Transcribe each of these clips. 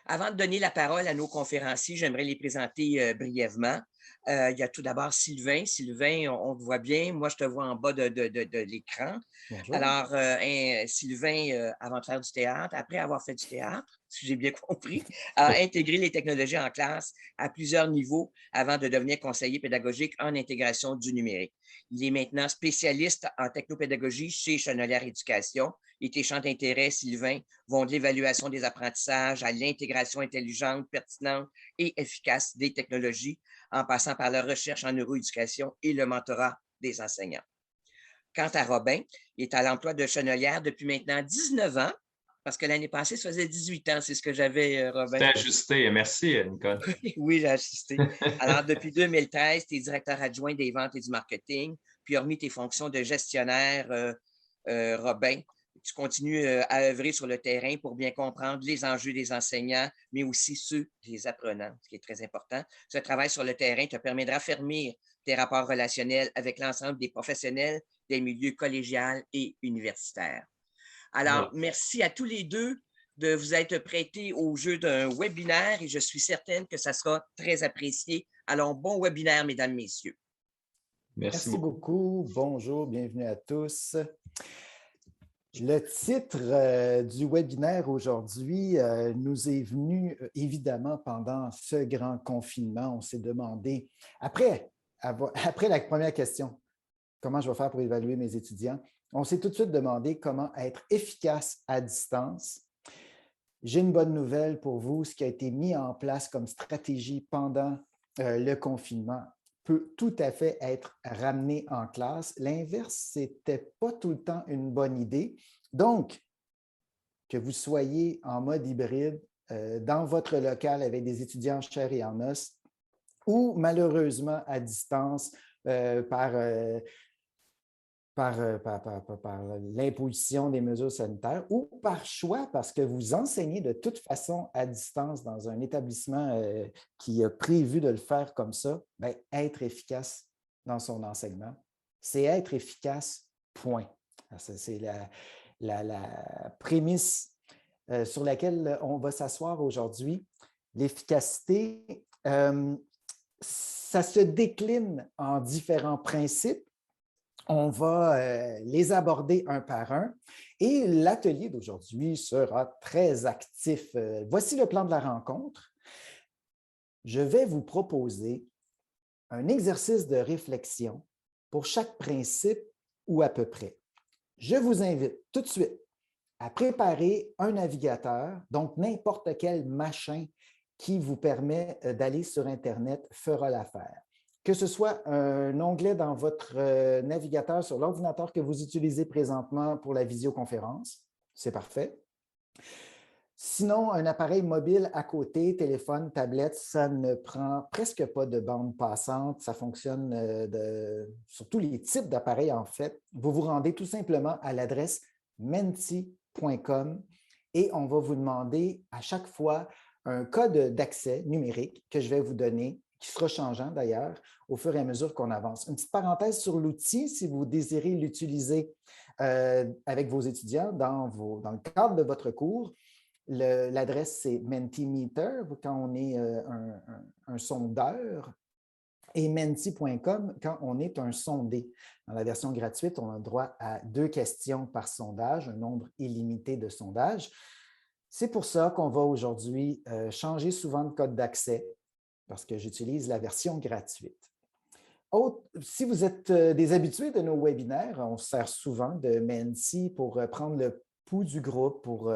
Avant de donner la parole à nos conférenciers, j'aimerais les présenter brièvement. Il y a tout d'abord Sylvain. Sylvain, on te voit bien. Moi, je te vois en bas de l'écran. Bonjour. Alors, Sylvain, avant de faire du théâtre, après avoir fait du théâtre, si j'ai bien compris, a intégré les technologies en classe à plusieurs niveaux avant de devenir conseiller pédagogique en intégration du numérique. Il est maintenant spécialiste en technopédagogie chez Chenelière Éducation. Et tes champs d'intérêt, Sylvain, vont de l'évaluation des apprentissages à l'intégration intelligente, pertinente et efficace des technologies, en passant par la recherche en neuroéducation et le mentorat des enseignants. Quant à Robin, il est à l'emploi de Chenelière depuis maintenant 19 ans, parce que l'année passée, ça faisait 18 ans, c'est ce que j'avais, Robin. C'était ajusté. Merci, Nicole. Oui, j'ai assisté. Alors, depuis 2013, tu es directeur adjoint des ventes et du marketing, puis hormis tes fonctions de gestionnaire, Robin, tu continues à œuvrer sur le terrain pour bien comprendre les enjeux des enseignants, mais aussi ceux des apprenants, ce qui est très important. Ce travail sur le terrain te permet de raffermir tes rapports relationnels avec l'ensemble des professionnels des milieux collégiaux et universitaires. Alors, Oui. merci à tous les deux de vous être prêtés au jeu d'un webinaire et je suis certaine que ça sera très apprécié. Alors, bon webinaire, mesdames, messieurs. Merci Merci beaucoup. beaucoup. Bonjour, bienvenue à tous. Le titre du webinaire aujourd'hui nous est venu évidemment pendant ce grand confinement. On s'est demandé, après la première question, comment je vais faire pour évaluer mes étudiants, on s'est tout de suite demandé comment être efficace à distance. J'ai une bonne nouvelle pour vous. Ce qui a été mis en place comme stratégie pendant le confinement peut tout à fait être ramené en classe. L'inverse, ce n'était pas tout le temps une bonne idée. Donc, que vous soyez en mode hybride, dans votre local avec des étudiants en chair et en os, ou malheureusement à distance par l'imposition des mesures sanitaires ou par choix parce que vous enseignez de toute façon à distance dans un établissement qui a prévu de le faire comme ça, bien, être efficace dans son enseignement, c'est être efficace, point. C'est la prémisse sur laquelle on va s'asseoir aujourd'hui. L'efficacité, ça se décline en différents principes. On va les aborder un par un et l'atelier d'aujourd'hui sera très actif. Voici le plan de la rencontre. Je vais vous proposer un exercice de réflexion pour chaque principe ou à peu près. Je vous invite tout de suite à préparer un navigateur, donc n'importe quel machin qui vous permet d'aller sur Internet fera l'affaire. Que ce soit un onglet dans votre navigateur sur l'ordinateur que vous utilisez présentement pour la visioconférence, c'est parfait. Sinon, un appareil mobile à côté, téléphone, tablette, ça ne prend presque pas de bande passante. Ça fonctionne sur tous les types d'appareils, en fait. Vous vous rendez tout simplement à l'adresse menti.com et on va vous demander à chaque fois un code d'accès numérique que je vais vous donner, qui sera changeant d'ailleurs au fur et à mesure qu'on avance. Une petite parenthèse sur l'outil, si vous désirez l'utiliser avec vos étudiants dans le cadre de votre cours, l'adresse, c'est Mentimeter quand on est un sondeur et menti.com quand on est un sondé. Dans la version gratuite, on a droit à 2 questions par sondage, un nombre illimité de sondages. C'est pour ça qu'on va aujourd'hui changer souvent de code d'accès parce que j'utilise la version gratuite. Si vous êtes des habitués de nos webinaires, on se sert souvent de Menti pour prendre le pouls du groupe, pour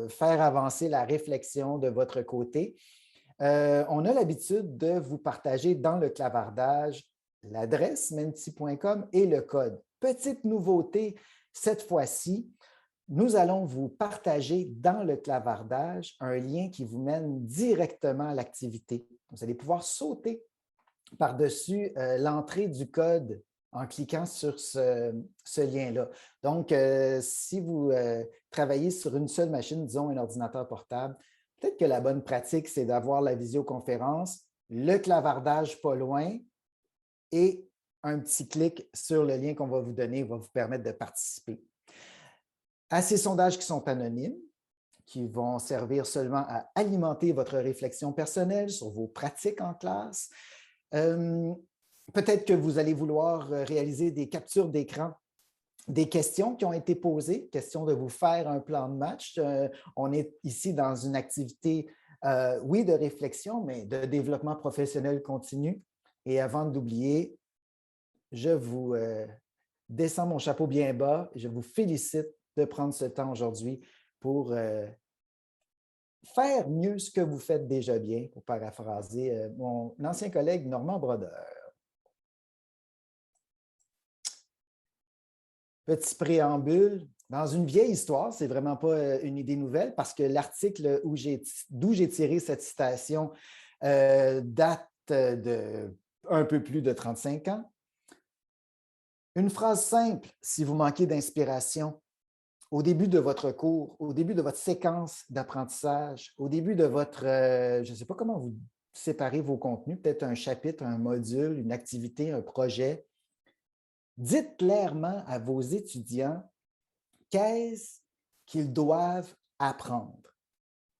faire avancer la réflexion de votre côté. On a l'habitude de vous partager dans le clavardage l'adresse menti.com et le code. Petite nouveauté, cette fois-ci, nous allons vous partager dans le clavardage un lien qui vous mène directement à l'activité. Vous allez pouvoir sauter par-dessus l'entrée du code en cliquant sur ce lien-là. Donc, si vous travaillez sur une seule machine, disons un ordinateur portable, peut-être que la bonne pratique, c'est d'avoir la visioconférence, le clavardage pas loin et un petit clic sur le lien qu'on va vous donner va vous permettre de participer. À ces sondages qui sont anonymes, qui vont servir seulement à alimenter votre réflexion personnelle sur vos pratiques en classe. Peut-être que vous allez vouloir réaliser des captures d'écran des questions qui ont été posées, question de vous faire un plan de match. On est ici dans une activité, oui, de réflexion, mais de développement professionnel continu. Et avant d'oublier, je vous descends mon chapeau bien bas et je vous félicite de prendre ce temps aujourd'hui pour faire mieux ce que vous faites déjà bien, pour paraphraser mon ancien collègue Normand Brodeur. Petit préambule, dans une vieille histoire, ce n'est vraiment pas une idée nouvelle parce que l'article d'où j'ai tiré cette citation date de un peu plus de 35 ans. Une phrase simple, si vous manquez d'inspiration, au début de votre cours, au début de votre séquence d'apprentissage, au début de votre, je ne sais pas comment vous séparez vos contenus, peut-être un chapitre, un module, une activité, un projet. Dites clairement à vos étudiants qu'est-ce qu'ils doivent apprendre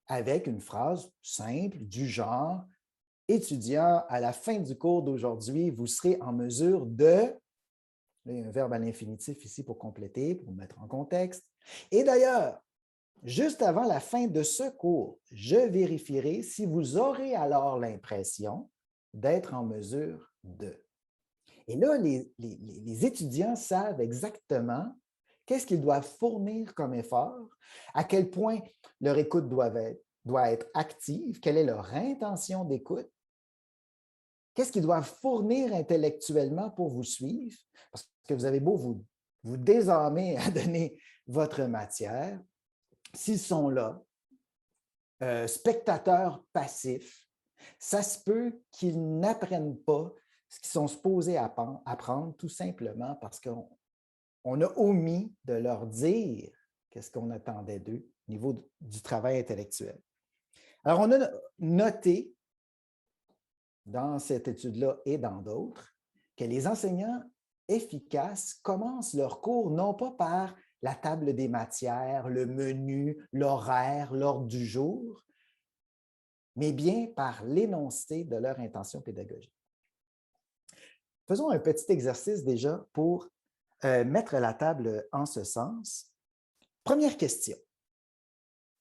avec une phrase simple du genre « Étudiants, à la fin du cours d'aujourd'hui, vous serez en mesure de… » Il y a un verbe à l'infinitif ici pour compléter, pour mettre en contexte. Et d'ailleurs, juste avant la fin de ce cours, je vérifierai si vous aurez alors l'impression d'être en mesure de… Et là, les étudiants savent exactement qu'est-ce qu'ils doivent fournir comme effort, à quel point leur écoute doit être active, quelle est leur intention d'écoute, qu'est-ce qu'ils doivent fournir intellectuellement pour vous suivre, parce que vous avez beau vous désarmer à donner votre matière, s'ils sont là, spectateurs passifs, ça se peut qu'ils n'apprennent pas ce qu'ils sont supposés apprendre, tout simplement parce qu'on a omis de leur dire qu'est-ce qu'on attendait d'eux au niveau du travail intellectuel. Alors, on a noté dans cette étude-là et dans d'autres que les enseignants efficaces commencent leur cours non pas par la table des matières, le menu, l'horaire, l'ordre du jour, mais bien par l'énoncé de leur intention pédagogique. Faisons un petit exercice déjà pour mettre la table en ce sens. Première question.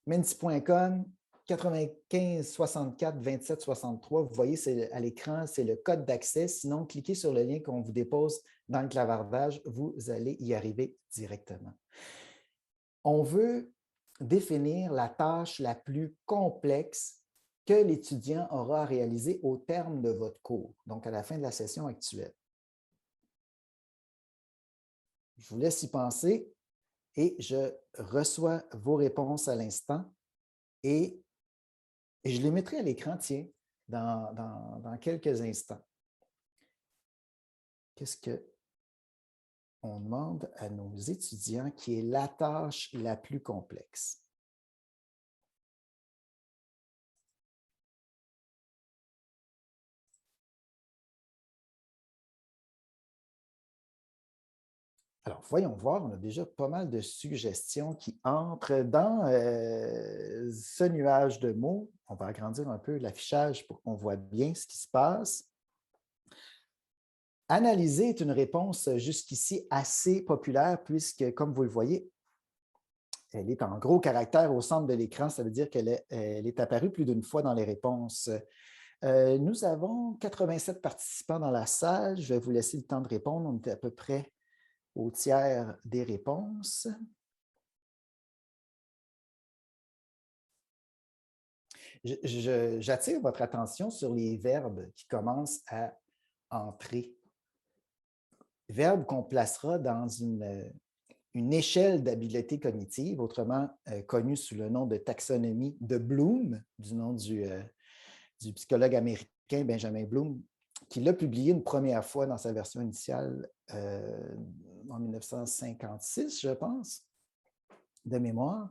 Menti.com 95 64 27 63. Vous voyez, à l'écran, c'est le code d'accès. Sinon, cliquez sur le lien qu'on vous dépose dans le clavardage. Vous allez y arriver directement. On veut définir la tâche la plus complexe que l'étudiant aura à réaliser au terme de votre cours, donc à la fin de la session actuelle. Je vous laisse y penser et je reçois vos réponses à l'instant et je les mettrai à l'écran, tiens, dans quelques instants. Qu'est-ce qu'on demande à nos étudiants qui est la tâche la plus complexe? Alors, voyons voir, on a déjà pas mal de suggestions qui entrent dans ce nuage de mots. On va agrandir un peu l'affichage pour qu'on voit bien ce qui se passe. Analyser est une réponse jusqu'ici assez populaire puisque, comme vous le voyez, elle est en gros caractère au centre de l'écran. Ça veut dire qu'elle est apparue plus d'une fois dans les réponses. Nous avons 87 participants dans la salle. Je vais vous laisser le temps de répondre. On était à peu près au tiers des réponses. J'attire votre attention sur les verbes qui commencent à entrer. Verbes qu'on placera dans une échelle d'habileté cognitive, autrement connue sous le nom de taxonomie de Bloom, du nom du psychologue américain Benjamin Bloom, qui l'a publié une première fois dans sa version initiale en 1956, je pense, de mémoire,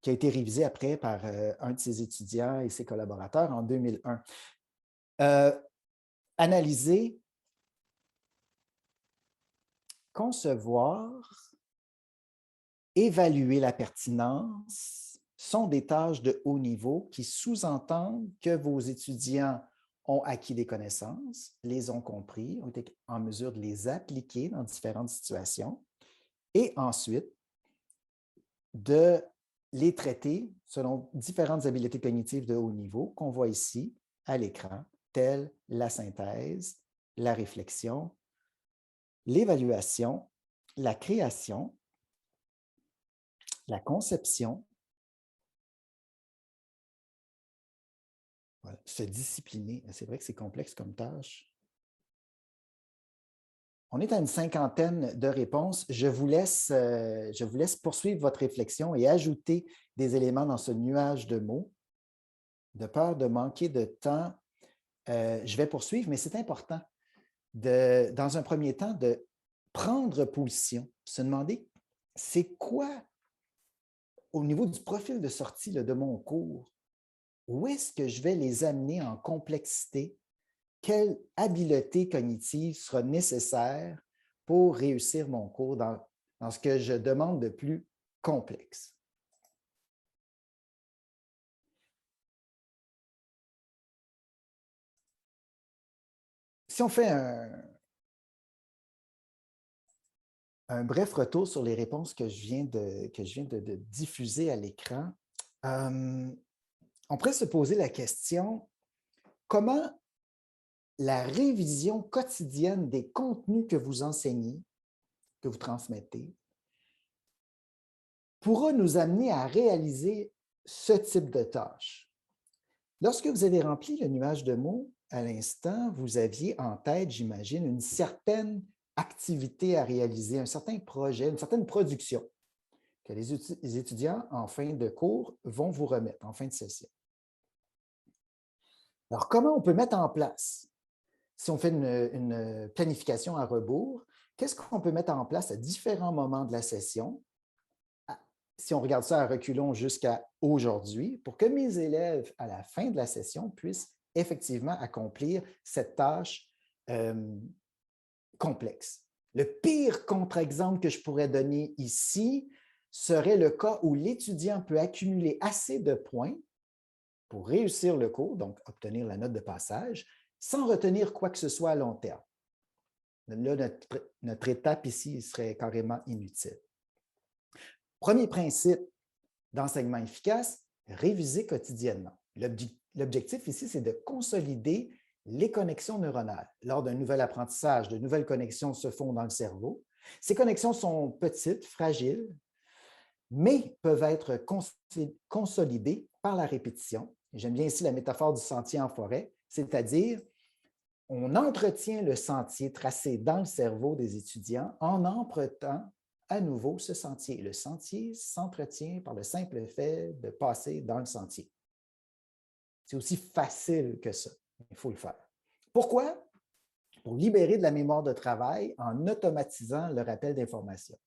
qui a été révisé après par un de ses étudiants et ses collaborateurs en 2001. Analyser, concevoir, évaluer la pertinence, sont des tâches de haut niveau qui sous-entendent que vos étudiants ont acquis des connaissances, les ont compris, ont été en mesure de les appliquer dans différentes situations et ensuite de les traiter selon différentes habiletés cognitives de haut niveau qu'on voit ici à l'écran, telles la synthèse, la réflexion, l'évaluation, la création, la conception, voilà, se discipliner. C'est vrai que c'est complexe comme tâche. On est à une 50aine de réponses. Je vous laisse poursuivre votre réflexion et ajouter des éléments dans ce nuage de mots. De peur de manquer de temps, je vais poursuivre, mais c'est important, dans un premier temps, de prendre position, se demander c'est quoi, au niveau du profil de sortie de mon cours, où est-ce que je vais les amener en complexité? Quelle habileté cognitive sera nécessaire pour réussir mon cours dans ce que je demande de plus complexe? Si on fait un bref retour sur les réponses que je viens de diffuser à l'écran, on pourrait se poser la question, comment la révision quotidienne des contenus que vous enseignez, que vous transmettez, pourra nous amener à réaliser ce type de tâche? Lorsque vous avez rempli le nuage de mots, à l'instant, vous aviez en tête, j'imagine, une certaine activité à réaliser, un certain projet, une certaine production que les étudiants en fin de cours vont vous remettre, en fin de session. Alors, comment on peut mettre en place, si on fait une planification à rebours, qu'est-ce qu'on peut mettre en place à différents moments de la session, si on regarde ça à reculons jusqu'à aujourd'hui, pour que mes élèves, à la fin de la session, puissent effectivement accomplir cette tâche complexe. Le pire contre-exemple que je pourrais donner ici serait le cas où l'étudiant peut accumuler assez de points pour réussir le cours, donc obtenir la note de passage, sans retenir quoi que ce soit à long terme. Là, notre étape ici serait carrément inutile. Premier principe d'enseignement efficace, réviser quotidiennement. L'objectif ici, c'est de consolider les connexions neuronales. Lors d'un nouvel apprentissage, de nouvelles connexions se font dans le cerveau. Ces connexions sont petites, fragiles, mais peuvent être consolidées par la répétition. J'aime bien ici la métaphore du sentier en forêt, c'est-à-dire on entretient le sentier tracé dans le cerveau des étudiants en empruntant à nouveau ce sentier. Le sentier s'entretient par le simple fait de passer dans le sentier. C'est aussi facile que ça. Il faut le faire. Pourquoi? Pour libérer de la mémoire de travail en automatisant le rappel d'informations.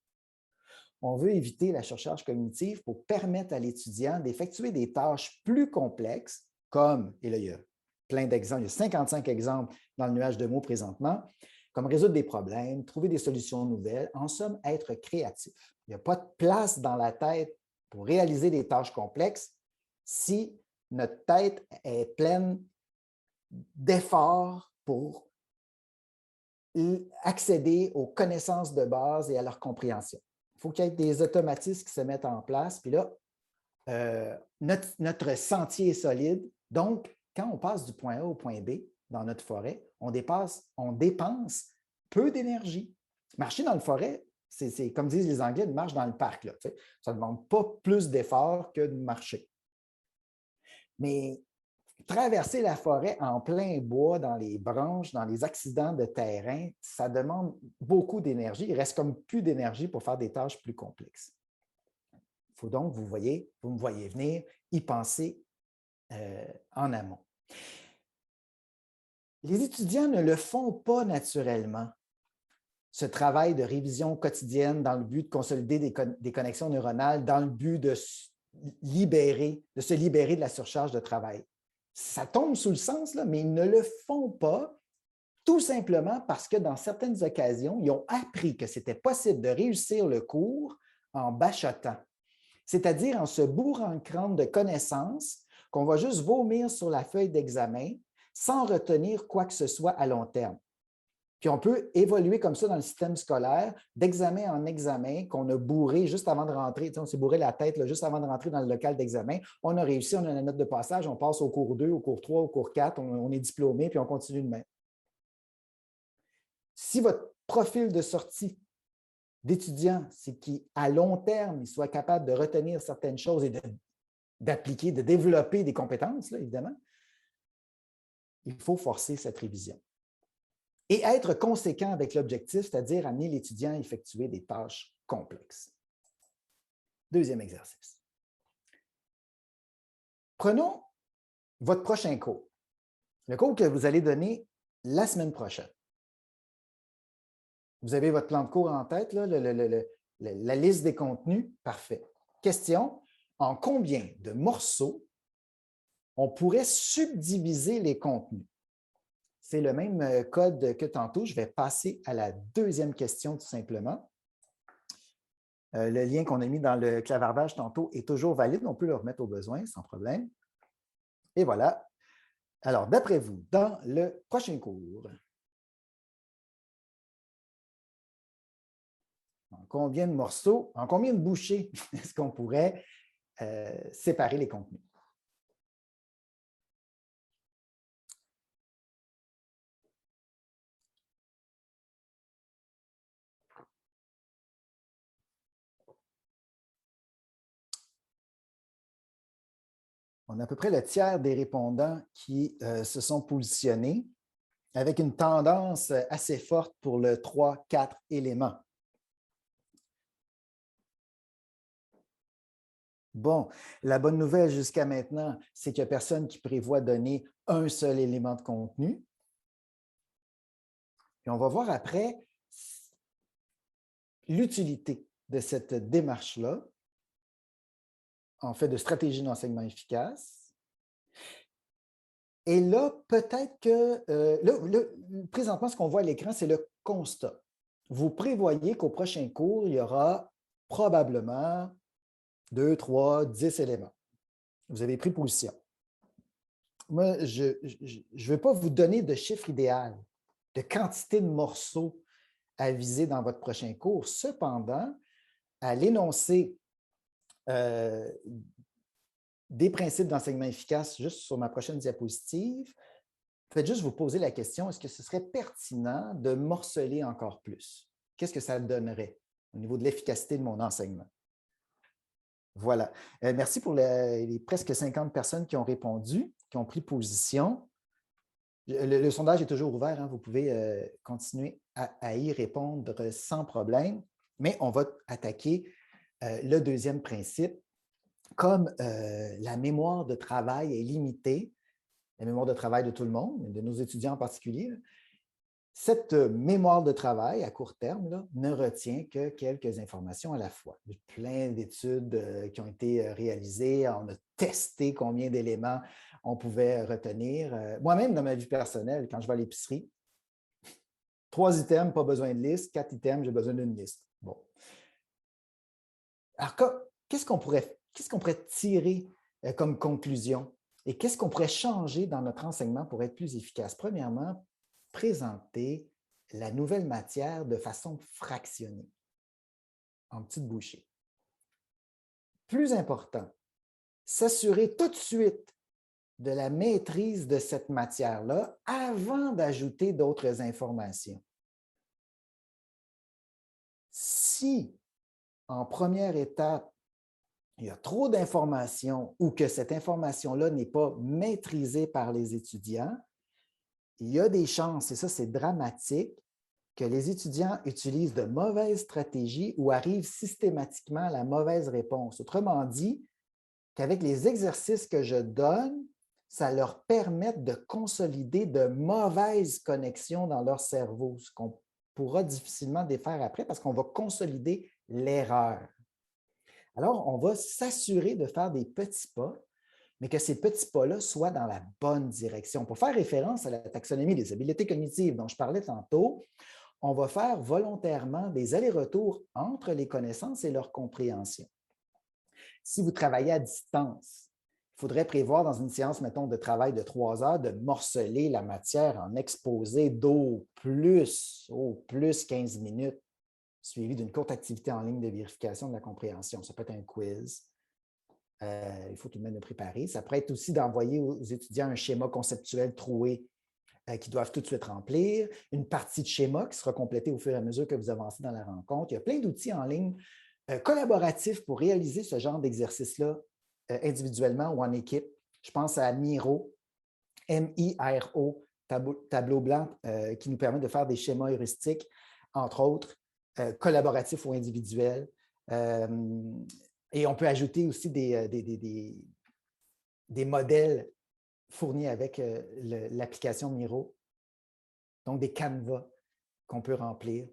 On veut éviter la surcharge cognitive pour permettre à l'étudiant d'effectuer des tâches plus complexes, comme, et là, il y a plein d'exemples, il y a 55 exemples dans le nuage de mots présentement, comme résoudre des problèmes, trouver des solutions nouvelles, en somme, être créatif. Il n'y a pas de place dans la tête pour réaliser des tâches complexes si notre tête est pleine d'efforts pour accéder aux connaissances de base et à leur compréhension. Il faut qu'il y ait des automatismes qui se mettent en place. Puis là, notre sentier est solide. Donc, quand on passe du point A au point B dans notre forêt, on dépense peu d'énergie. Marcher dans la forêt, c'est comme disent les Anglais, une marche dans le parc. Là, ça ne demande pas plus d'efforts que de marcher. Mais traverser la forêt en plein bois, dans les branches, dans les accidents de terrain, ça demande beaucoup d'énergie. Il ne reste comme plus d'énergie pour faire des tâches plus complexes. Il faut donc, vous me voyez venir, y penser en amont. Les étudiants ne le font pas naturellement, ce travail de révision quotidienne dans le but de consolider des connexions neuronales, dans le but de se libérer de la surcharge de travail. Ça tombe sous le sens, là, mais ils ne le font pas tout simplement parce que dans certaines occasions, ils ont appris que c'était possible de réussir le cours en bachotant. c'est-à-dire en se bourrant le crâne de connaissances qu'on va juste vomir sur la feuille d'examen sans retenir quoi que ce soit à long terme. Puis on peut évoluer comme ça dans le système scolaire, d'examen en examen, qu'on a bourré juste avant de rentrer. Tu sais, on s'est bourré la tête là, juste avant de rentrer dans le local d'examen. On a réussi, on a la note de passage, on passe au cours 2, au cours 3, au cours 4, on est diplômé, puis on continue de même. Si votre profil de sortie d'étudiant, c'est qu'à long terme, il soit capable de retenir certaines choses et d'appliquer, de développer des compétences, là, évidemment, il faut forcer cette révision. Et être conséquent avec l'objectif, c'est-à-dire amener l'étudiant à effectuer des tâches complexes. Deuxième exercice. Prenons votre prochain cours, le cours que vous allez donner la semaine prochaine. Vous avez votre plan de cours en tête, là, la liste des contenus, parfait. Question, en combien de morceaux on pourrait subdiviser les contenus? C'est le même code que tantôt. Je vais passer à la deuxième question tout simplement. Le lien qu'on a mis dans le clavardage tantôt est toujours valide. On peut le remettre au besoin sans problème. Et voilà. Alors, d'après vous, dans le prochain cours, en combien de morceaux, en combien de bouchées est-ce qu'on pourrait séparer les contenus? On a à peu près le tiers des répondants qui se sont positionnés avec une tendance assez forte pour le 3-4 éléments. Bon, la bonne nouvelle jusqu'à maintenant, c'est qu'il n'y a personne qui prévoit donner un seul élément de contenu. Et on va voir après l'utilité de cette démarche-là, en fait, de stratégie d'enseignement efficace. Et là, peut-être que, présentement, ce qu'on voit à l'écran, c'est le constat. Vous prévoyez qu'au prochain cours, il y aura probablement 2, 3, 10 éléments. Vous avez pris position. Moi, je ne vais pas vous donner de chiffre idéal, de quantité de morceaux à viser dans votre prochain cours. Cependant, à l'énoncé des principes d'enseignement efficace juste sur ma prochaine diapositive, faites juste vous poser la question, est-ce que ce serait pertinent de morceler encore plus? Qu'est-ce que ça donnerait au niveau de l'efficacité de mon enseignement? Voilà. Merci pour les presque 50 personnes qui ont répondu, qui ont pris position. Le sondage est toujours ouvert, hein, vous pouvez continuer à y répondre sans problème, mais on va attaquer le deuxième principe. Comme la mémoire de travail est limitée, la mémoire de travail de tout le monde, mais de nos étudiants en particulier, cette mémoire de travail à court terme là, ne retient que quelques informations à la fois. Il y a plein d'études qui ont été réalisées, on a testé combien d'éléments on pouvait retenir. Moi-même, dans ma vie personnelle, quand je vais à l'épicerie, 3 items, pas besoin de liste, 4 items, j'ai besoin d'une liste. Bon. Alors, qu'est-ce qu'on pourrait tirer comme conclusion et qu'est-ce qu'on pourrait changer dans notre enseignement pour être plus efficace? Premièrement, présenter la nouvelle matière de façon fractionnée, en petites bouchées. Plus important, s'assurer tout de suite de la maîtrise de cette matière-là avant d'ajouter d'autres informations. Si, en première étape, il y a trop d'informations ou que cette information-là n'est pas maîtrisée par les étudiants, il y a des chances, et ça c'est dramatique, que les étudiants utilisent de mauvaises stratégies ou arrivent systématiquement à la mauvaise réponse. Autrement dit, qu'avec les exercices que je donne, ça leur permet de consolider de mauvaises connexions dans leur cerveau, ce qu'on pourra difficilement défaire après parce qu'on va consolider l'erreur. Alors, on va s'assurer de faire des petits pas, mais que ces petits pas-là soient dans la bonne direction. Pour faire référence à la taxonomie des habiletés cognitives dont je parlais tantôt, on va faire volontairement des allers-retours entre les connaissances et leur compréhension. Si vous travaillez à distance, il faudrait prévoir dans une séance, mettons, de travail de 3 heures, de morceler la matière en exposé d'au plus 15 minutes, suivi d'une courte activité en ligne de vérification de la compréhension. Ça peut être un quiz. Il faut tout de même le préparer. Ça pourrait être aussi d'envoyer aux étudiants un schéma conceptuel troué qu'ils doivent tout de suite remplir, une partie de schéma qui sera complétée au fur et à mesure que vous avancez dans la rencontre. Il y a plein d'outils en ligne collaboratifs pour réaliser ce genre d'exercice-là individuellement ou en équipe. Je pense à Miro, M-I-R-O, tableau blanc qui nous permet de faire des schémas heuristiques, entre autres, collaboratifs ou individuels. Et on peut ajouter aussi des modèles fournis avec l'application Miro, donc des canevas qu'on peut remplir.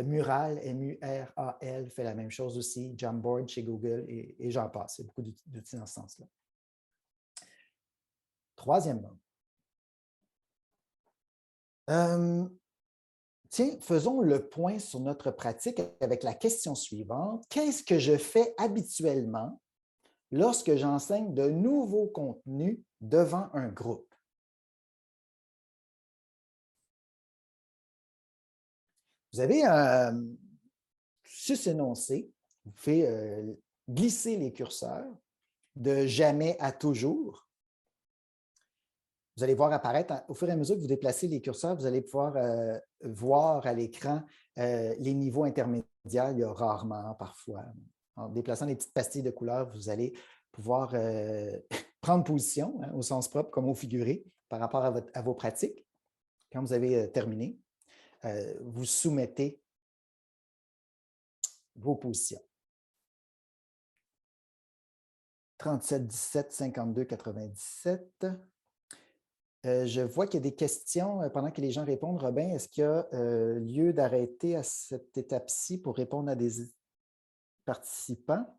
Mural, M-U-R-A-L, fait la même chose aussi. Jamboard chez Google et j'en passe. Il y a beaucoup d'outils dans ce sens-là. Troisièmement, tiens, faisons le point sur notre pratique avec la question suivante. Qu'est-ce que je fais habituellement lorsque j'enseigne de nouveaux contenus devant un groupe? Vous avez un énoncé, vous pouvez glisser les curseurs de jamais à toujours. Vous allez voir apparaître, au fur et à mesure que vous déplacez les curseurs, vous allez pouvoir voir à l'écran les niveaux intermédiaires. Il y a rarement, parfois. En déplaçant les petites pastilles de couleurs, vous allez pouvoir prendre position, au sens propre comme au figuré, par rapport à vos pratiques. Quand vous avez terminé, vous soumettez vos positions. 37, 17, 52, 97. Je vois qu'il y a des questions pendant que les gens répondent. Robin, est-ce qu'il y a lieu d'arrêter à cette étape-ci pour répondre à des participants?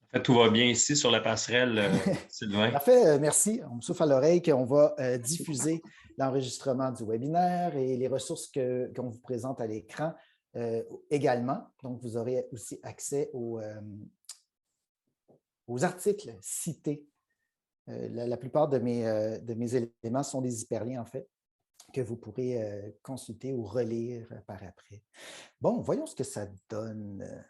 En fait, tout va bien ici sur la passerelle, Sylvain. Parfait, merci. On me souffle à l'oreille qu'on va diffuser l'enregistrement du webinaire et les ressources qu'on vous présente à l'écran également. Donc, vous aurez aussi accès aux articles cités. La plupart de mes éléments sont des hyperliens, en fait, que vous pourrez consulter ou relire par après. Bon, voyons ce que ça donne.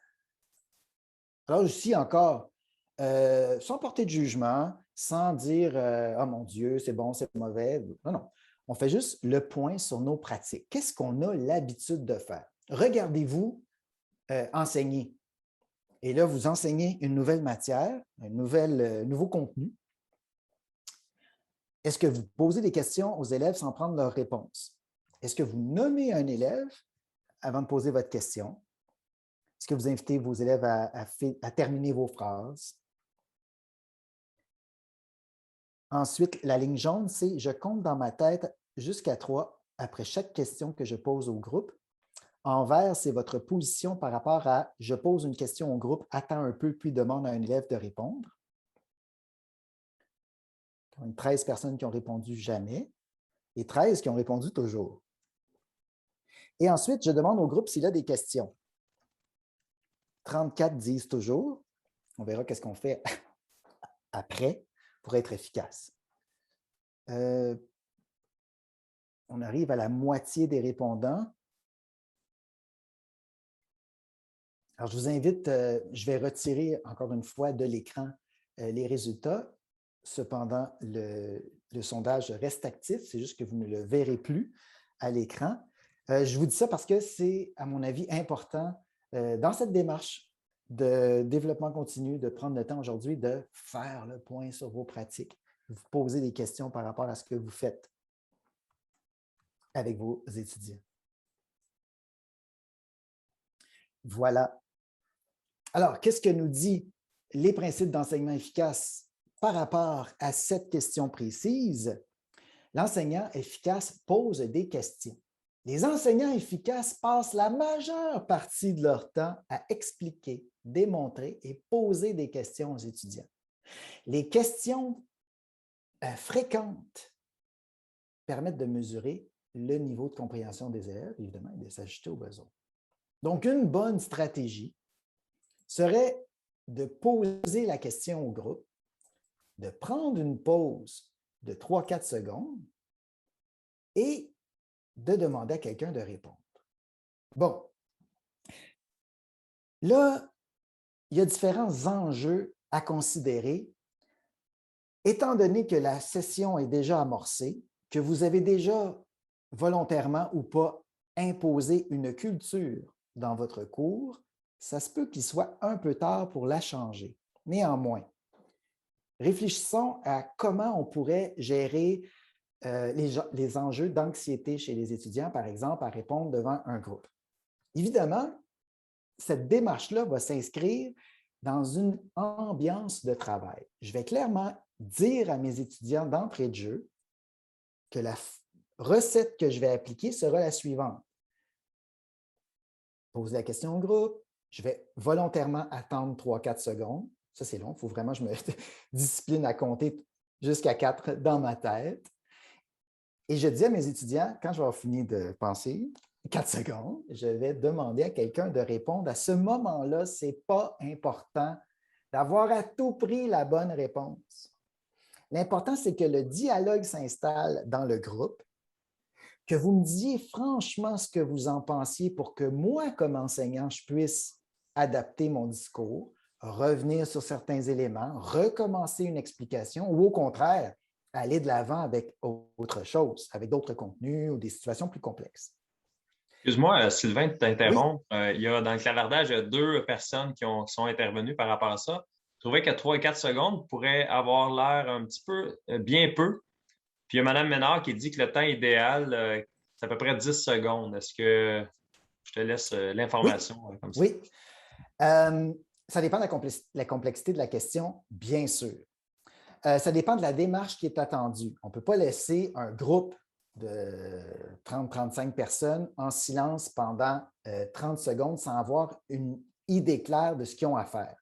Alors, ici encore, sans porter de jugement, sans dire « Oh mon Dieu, c'est bon, c'est mauvais ». Non, non. On fait juste le point sur nos pratiques. Qu'est-ce qu'on a l'habitude de faire? Regardez-vous enseigner. Et là, vous enseignez une nouvelle matière, un nouveau contenu. Est-ce que vous posez des questions aux élèves sans prendre leur réponse? Est-ce que vous nommez un élève avant de poser votre question? Est-ce que vous invitez vos élèves à terminer vos phrases? Ensuite, la ligne jaune, c'est « Je compte dans ma tête jusqu'à 3 après chaque question que je pose au groupe ». En vert, c'est votre position par rapport à « Je pose une question au groupe, attends un peu, puis demande à un élève de répondre ». 13 personnes qui ont répondu « Jamais » et 13 qui ont répondu « Toujours ». Et ensuite, je demande au groupe s'il a des questions. 34 disent « Toujours ». On verra qu'est-ce qu'on fait après pour être efficace. On arrive à la moitié des répondants. Alors, je vous invite, je vais retirer encore une fois de l'écran les résultats. Cependant, le sondage reste actif, c'est juste que vous ne le verrez plus à l'écran. Je vous dis ça parce que c'est, à mon avis, important dans cette démarche de développement continu, de prendre le temps aujourd'hui de faire le point sur vos pratiques, vous poser des questions par rapport à ce que vous faites avec vos étudiants. Voilà. Alors, qu'est-ce que nous disent les principes d'enseignement efficace par rapport à cette question précise? L'enseignant efficace pose des questions. Les enseignants efficaces passent la majeure partie de leur temps à expliquer, démontrer et poser des questions aux étudiants. Les questions fréquentes permettent de mesurer le niveau de compréhension des élèves, évidemment, et de s'ajuster aux besoins. Donc, une bonne stratégie serait de poser la question au groupe, de prendre une pause de 3-4 secondes et de demander à quelqu'un de répondre. Bon, là, il y a différents enjeux à considérer. Étant donné que la session est déjà amorcée, que vous avez déjà volontairement ou pas imposé une culture dans votre cours, ça se peut qu'il soit un peu tard pour la changer. Néanmoins, réfléchissons à comment on pourrait gérer les enjeux d'anxiété chez les étudiants, par exemple, à répondre devant un groupe. Évidemment, cette démarche-là va s'inscrire dans une ambiance de travail. Je vais clairement dire à mes étudiants d'entrée de jeu que la recette que je vais appliquer sera la suivante. Poser la question au groupe, je vais volontairement attendre 3-4 secondes. Ça, c'est long, il faut vraiment que je me discipline à compter jusqu'à 4 dans ma tête. Et je dis à mes étudiants, quand je vais avoir fini de penser, 4 secondes, je vais demander à quelqu'un de répondre. À ce moment-là, ce n'est pas important d'avoir à tout prix la bonne réponse. L'important, c'est que le dialogue s'installe dans le groupe, que vous me disiez franchement ce que vous en pensiez pour que moi, comme enseignant, je puisse adapter mon discours, revenir sur certains éléments, recommencer une explication ou au contraire, aller de l'avant avec autre chose, avec d'autres contenus ou des situations plus complexes. Excuse-moi, Sylvain, de t'interrompre. Oui. Il y a, dans le clavardage, il y a 2 personnes qui sont intervenues par rapport à ça. Je trouvais que 3 et 4 secondes pourraient avoir l'air un petit peu, bien peu. Puis il y a Mme Ménard qui dit que le temps idéal, c'est à peu près 10 secondes. Est-ce que je te laisse l'information comme ça? Oui. Ça dépend de la complexité de la question, bien sûr. Ça dépend de la démarche qui est attendue. On ne peut pas laisser un groupe de 30-35 personnes en silence pendant 30 secondes sans avoir une idée claire de ce qu'ils ont à faire.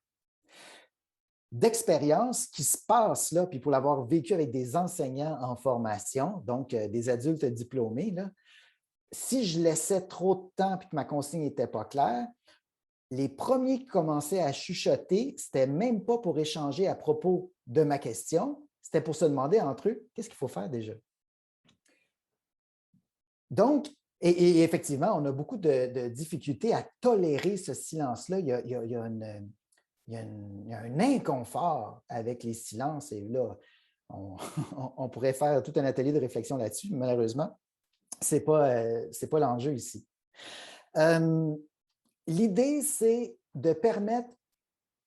D'expérience qui se passe là, puis pour l'avoir vécu avec des enseignants en formation, donc des adultes diplômés, là, si je laissais trop de temps et que ma consigne n'était pas claire, les premiers qui commençaient à chuchoter, ce n'était même pas pour échanger à propos de ma question, c'était pour se demander entre eux, qu'est-ce qu'il faut faire déjà? Donc, et effectivement, on a beaucoup de difficultés à tolérer ce silence-là. Il y a un inconfort avec les silences et là, on pourrait faire tout un atelier de réflexion là-dessus. Malheureusement, ce n'est pas l'enjeu ici. L'idée, c'est de permettre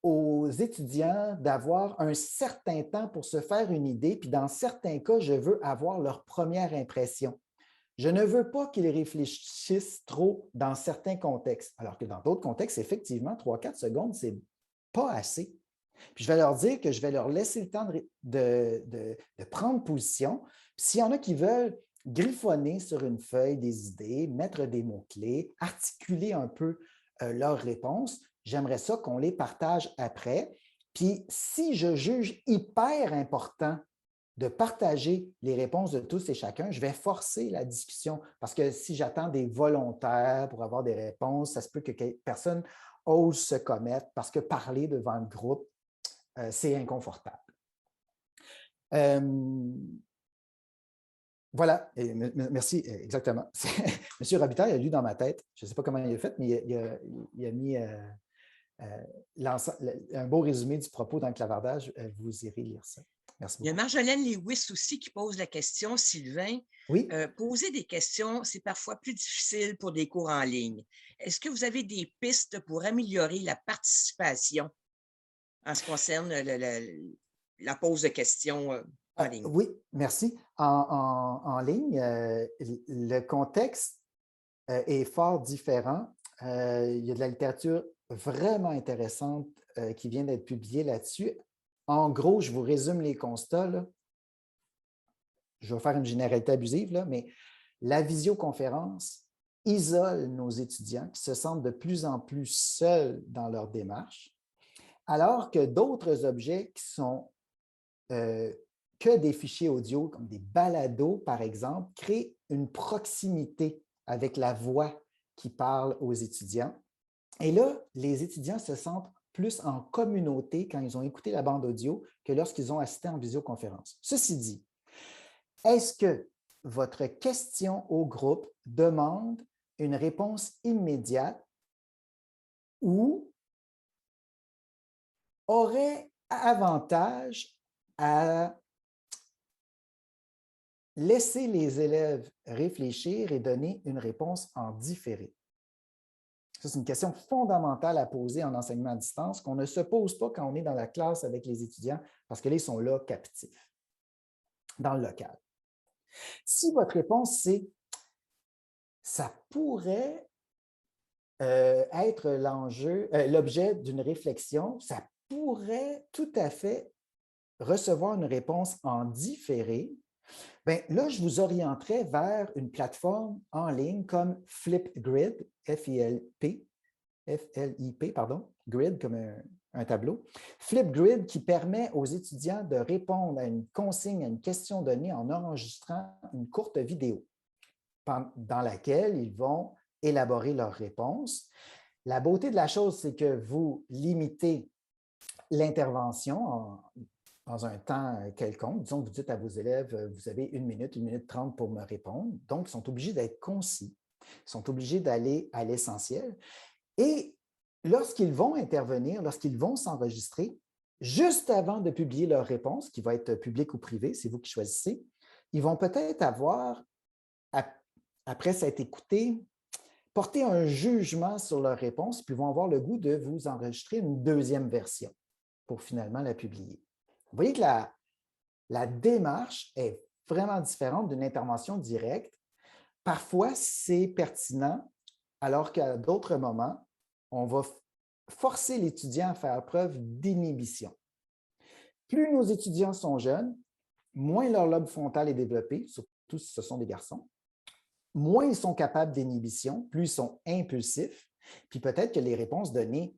aux étudiants d'avoir un certain temps pour se faire une idée, puis dans certains cas, je veux avoir leur première impression. Je ne veux pas qu'ils réfléchissent trop dans certains contextes, alors que dans d'autres contextes, effectivement, 3-4 secondes, ce n'est pas assez. Puis je vais leur dire que je vais leur laisser le temps de prendre position. S'il y en a qui veulent griffonner sur une feuille des idées, mettre des mots-clés, articuler un peu leurs réponses, j'aimerais ça qu'on les partage après. Puis si je juge hyper important de partager les réponses de tous et chacun, je vais forcer la discussion parce que si j'attends des volontaires pour avoir des réponses, ça se peut que personne ose se commettre parce que parler devant le groupe, c'est inconfortable. Voilà, et merci, exactement. M. Robitaille a lu dans ma tête, je ne sais pas comment il a fait, mais il a mis un beau résumé du propos dans le clavardage. Vous irez lire ça. Merci beaucoup. Il y a Marjolaine Lewis aussi qui pose la question, Sylvain. Oui. Poser des questions, c'est parfois plus difficile pour des cours en ligne. Est-ce que vous avez des pistes pour améliorer la participation en ce qui concerne la pose de questions en ligne? Oui, merci. En ligne, le contexte est fort différent. Il y a de la littérature vraiment intéressante qui vient d'être publiée là-dessus. En gros, je vous résume les constats, là. Je vais faire une généralité abusive, là, mais la visioconférence isole nos étudiants qui se sentent de plus en plus seuls dans leur démarche, alors que d'autres objets qui sont que des fichiers audio, comme des balados, par exemple, créent une proximité avec la voix qui parle aux étudiants. Et là, les étudiants se sentent plus en communauté quand ils ont écouté la bande audio que lorsqu'ils ont assisté en visioconférence. Ceci dit, est-ce que votre question au groupe demande une réponse immédiate ou aurait avantage à laisser les élèves réfléchir et donner une réponse en différé? Ça, c'est une question fondamentale à poser en enseignement à distance qu'on ne se pose pas quand on est dans la classe avec les étudiants parce que là, ils sont là captifs, dans le local. Si votre réponse, c'est « ça pourrait être l'objet d'une réflexion, ça pourrait tout à fait recevoir une réponse en différé », bien, là, je vous orienterai vers une plateforme en ligne comme Flipgrid, F-L-I-P, pardon, grid comme un tableau. Flipgrid qui permet aux étudiants de répondre à une consigne, à une question donnée en enregistrant une courte vidéo dans laquelle ils vont élaborer leurs réponses. La beauté de la chose, c'est que vous limitez l'intervention dans un temps quelconque. Disons que vous dites à vos élèves, vous avez 1 minute, 1 minute 30 pour me répondre. Donc, ils sont obligés d'être concis. Ils sont obligés d'aller à l'essentiel. Et lorsqu'ils vont intervenir, lorsqu'ils vont s'enregistrer, juste avant de publier leur réponse, qui va être publique ou privée, c'est vous qui choisissez, ils vont peut-être avoir, après s'être écoutés, porter un jugement sur leur réponse, puis vont avoir le goût de vous enregistrer une deuxième version pour finalement la publier. Vous voyez que la démarche est vraiment différente d'une intervention directe. Parfois, c'est pertinent, alors qu'à d'autres moments, on va forcer l'étudiant à faire preuve d'inhibition. Plus nos étudiants sont jeunes, moins leur lobe frontal est développé, surtout si ce sont des garçons, moins ils sont capables d'inhibition, plus ils sont impulsifs, puis peut-être que les réponses données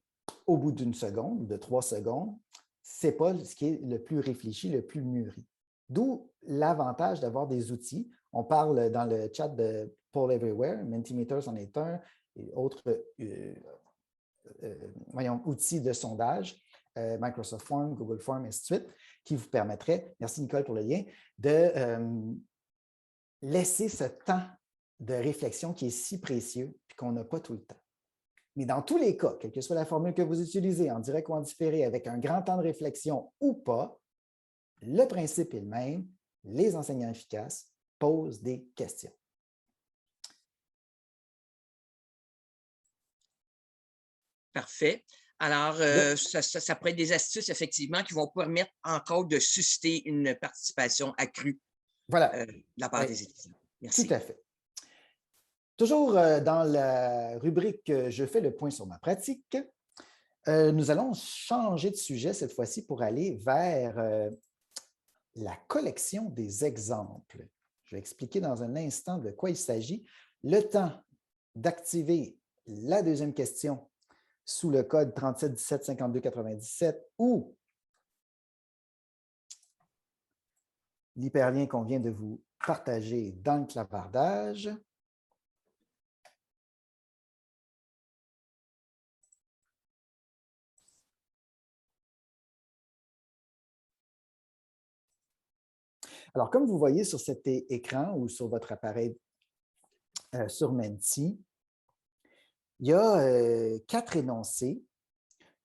au bout d'1 seconde ou de 3 secondes, ce n'est pas ce qui est le plus réfléchi, le plus mûri. D'où l'avantage d'avoir des outils. On parle dans le chat de Poll Everywhere, Mentimeter en est un, et autres outils de sondage, Microsoft Form, Google Form, et ainsi de suite, qui vous permettraient, merci Nicole pour le lien, de laisser ce temps de réflexion qui est si précieux et qu'on n'a pas tout le temps. Mais dans tous les cas, quelle que soit la formule que vous utilisez, en direct ou en différé, avec un grand temps de réflexion ou pas, le principe est le même. Les enseignants efficaces posent des questions. Parfait. Alors, ça pourrait être des astuces, effectivement, qui vont permettre encore de susciter une participation accrue voilà. de la part des étudiants. Merci. Tout à fait. Toujours dans la rubrique « Je fais le point sur ma pratique », nous allons changer de sujet cette fois-ci pour aller vers la collection des exemples. Je vais expliquer dans un instant de quoi il s'agit. Le temps d'activer la deuxième question sous le code 37 17 52 97 ou l'hyperlien qu'on vient de vous partager dans le clavardage. Alors, comme vous voyez sur cet écran ou sur votre appareil sur Menti, il y a 4 énoncés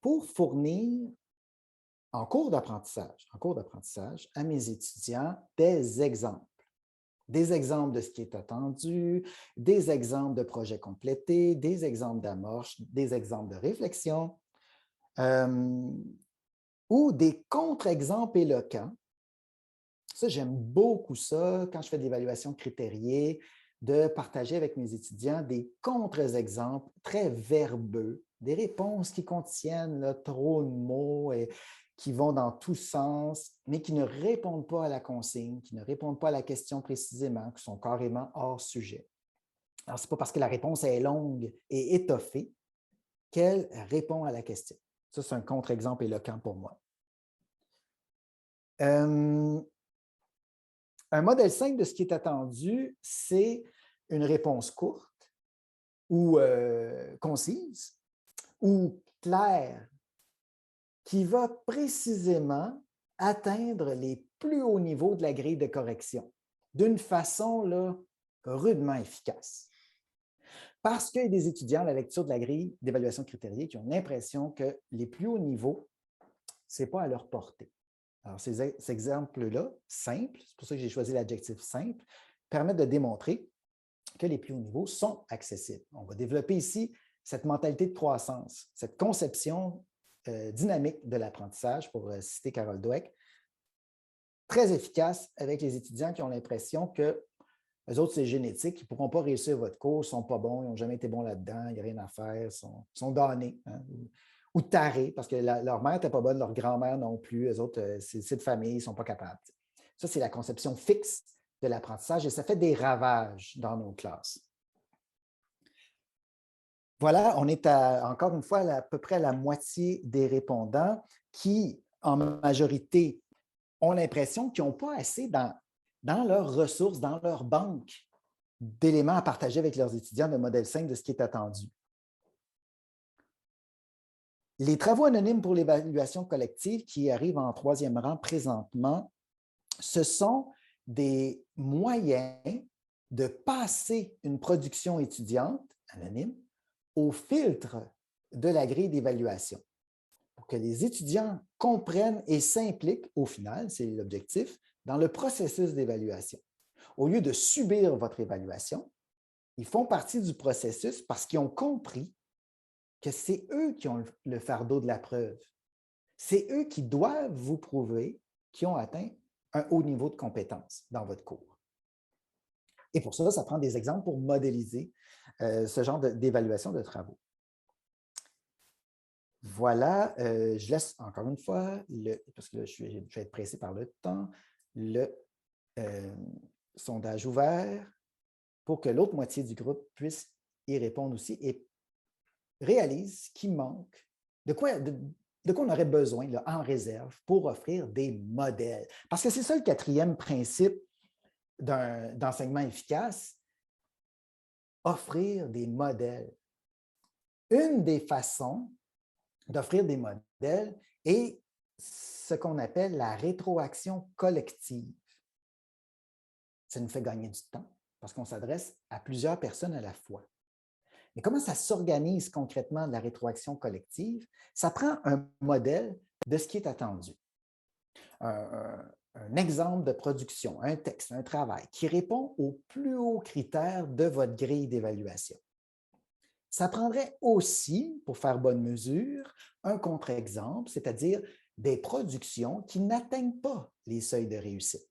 pour fournir en cours d'apprentissage à mes étudiants des exemples. Des exemples de ce qui est attendu, des exemples de projets complétés, des exemples d'amorce, des exemples de réflexion ou des contre-exemples éloquents. Ça, j'aime beaucoup ça quand je fais de l'évaluation critériée, de partager avec mes étudiants des contre-exemples très verbeux, des réponses qui contiennent là, trop de mots et qui vont dans tous sens, mais qui ne répondent pas à la consigne, qui ne répondent pas à la question précisément, qui sont carrément hors sujet. Alors, ce n'est pas parce que la réponse est longue et étoffée qu'elle répond à la question. Ça, c'est un contre-exemple éloquent pour moi. Un modèle simple de ce qui est attendu, c'est une réponse courte ou concise ou claire qui va précisément atteindre les plus hauts niveaux de la grille de correction d'une façon là, rudement efficace. Parce qu'il y a des étudiants à la lecture de la grille d'évaluation critériée qui ont l'impression que les plus hauts niveaux, ce n'est pas à leur portée. Alors, ces exemples-là, simples, c'est pour ça que j'ai choisi l'adjectif simple, permettent de démontrer que les plus hauts niveaux sont accessibles. On va développer ici cette mentalité de croissance, cette conception dynamique de l'apprentissage, pour citer Carol Dweck, très efficace avec les étudiants qui ont l'impression que les autres, c'est génétique, ils ne pourront pas réussir votre cours, ils ne sont pas bons, ils n'ont jamais été bons là-dedans, il n'y a rien à faire, ils sont damnés, hein, ou tarés, parce que leur mère n'était pas bonne, leur grand-mère non plus, les autres, c'est de famille, ils ne sont pas capables. Ça, c'est la conception fixe de l'apprentissage et ça fait des ravages dans nos classes. Voilà, on est encore une fois à peu près à la moitié des répondants qui, en majorité, ont l'impression qu'ils n'ont pas assez dans leurs ressources, dans leur banque d'éléments à partager avec leurs étudiants de modèle 5 de ce qui est attendu. Les travaux anonymes pour l'évaluation collective qui arrivent en 3e rang présentement, ce sont des moyens de passer une production étudiante anonyme au filtre de la grille d'évaluation pour que les étudiants comprennent et s'impliquent, au final, c'est l'objectif, dans le processus d'évaluation. Au lieu de subir votre évaluation, ils font partie du processus parce qu'ils ont compris que c'est eux qui ont le fardeau de la preuve. C'est eux qui doivent vous prouver qu'ils ont atteint un haut niveau de compétence dans votre cours. Et pour ça, ça prend des exemples pour modéliser ce genre d'évaluation de travaux. Voilà, je laisse encore une fois, parce que là, je vais être pressé par le temps, le sondage ouvert pour que l'autre moitié du groupe puisse y répondre aussi et réalise qu'il manque, de quoi on aurait besoin là, en réserve pour offrir des modèles. Parce que c'est ça le 4e principe d'enseignement efficace, offrir des modèles. Une des façons d'offrir des modèles est ce qu'on appelle la rétroaction collective. Ça nous fait gagner du temps parce qu'on s'adresse à plusieurs personnes à la fois. Mais comment ça s'organise concrètement de la rétroaction collective? Ça prend un modèle de ce qui est attendu. Un exemple de production, un texte, un travail qui répond aux plus hauts critères de votre grille d'évaluation. Ça prendrait aussi, pour faire bonne mesure, un contre-exemple, c'est-à-dire des productions qui n'atteignent pas les seuils de réussite.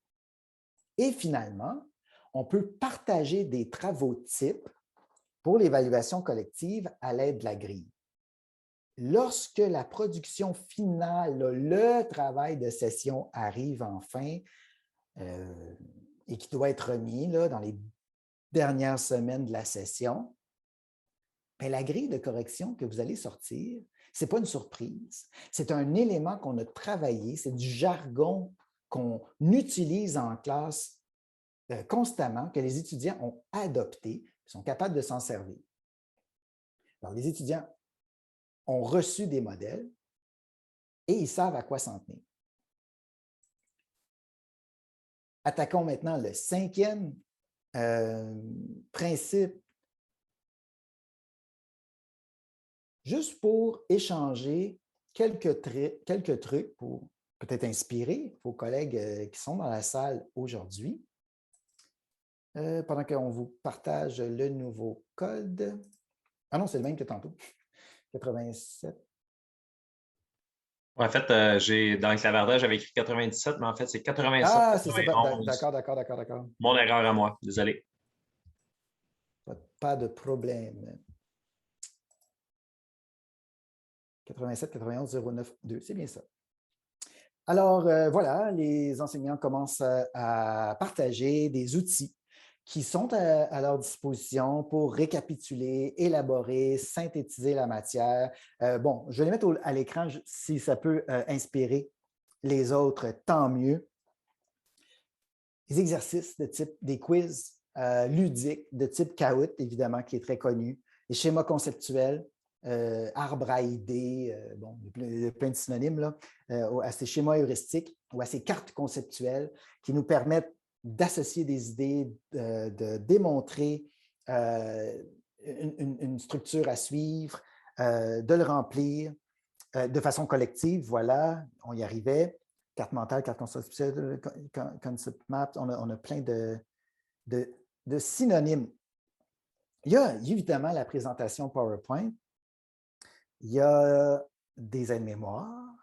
Et finalement, on peut partager des travaux types pour l'évaluation collective à l'aide de la grille. Lorsque la production finale, le travail de session arrive enfin et qui doit être remis là, dans les dernières semaines de la session, bien, la grille de correction que vous allez sortir, ce n'est pas une surprise. C'est un élément qu'on a travaillé, c'est du jargon qu'on utilise en classe constamment, que les étudiants ont adopté, sont capables de s'en servir. Alors, les étudiants ont reçu des modèles et ils savent à quoi s'en tenir. Attaquons maintenant le 5e principe. Juste pour échanger quelques trucs pour peut-être inspirer vos collègues qui sont dans la salle aujourd'hui. Pendant qu'on vous partage le nouveau code. Ah non, c'est le même que tantôt. 87. En fait, dans le clavardage, j'avais écrit 97, mais en fait, c'est 87. Ah, c'est ça. 91. D'accord. Mon erreur à moi, désolé. Pas de problème. 87, 91, 09, 2, c'est bien ça. Alors, voilà, les enseignants commencent à partager des outils qui sont à leur disposition pour récapituler, élaborer, synthétiser la matière. Bon, je vais les mettre à l'écran si ça peut inspirer les autres, tant mieux. des exercices de type des quiz ludiques de type Kahoot, évidemment, qui est très connu, les schémas conceptuels, arbre à idées, bon, il y a plein de synonymes là, à ces schémas heuristiques ou à ces cartes conceptuelles qui nous permettent d'associer des idées, de démontrer une structure à suivre, de le remplir de façon collective. Voilà, on y arrivait. Carte mentale, carte conceptuelle, concept map, on a plein de synonymes. Il y a évidemment la présentation PowerPoint. Il y a des aides-mémoires.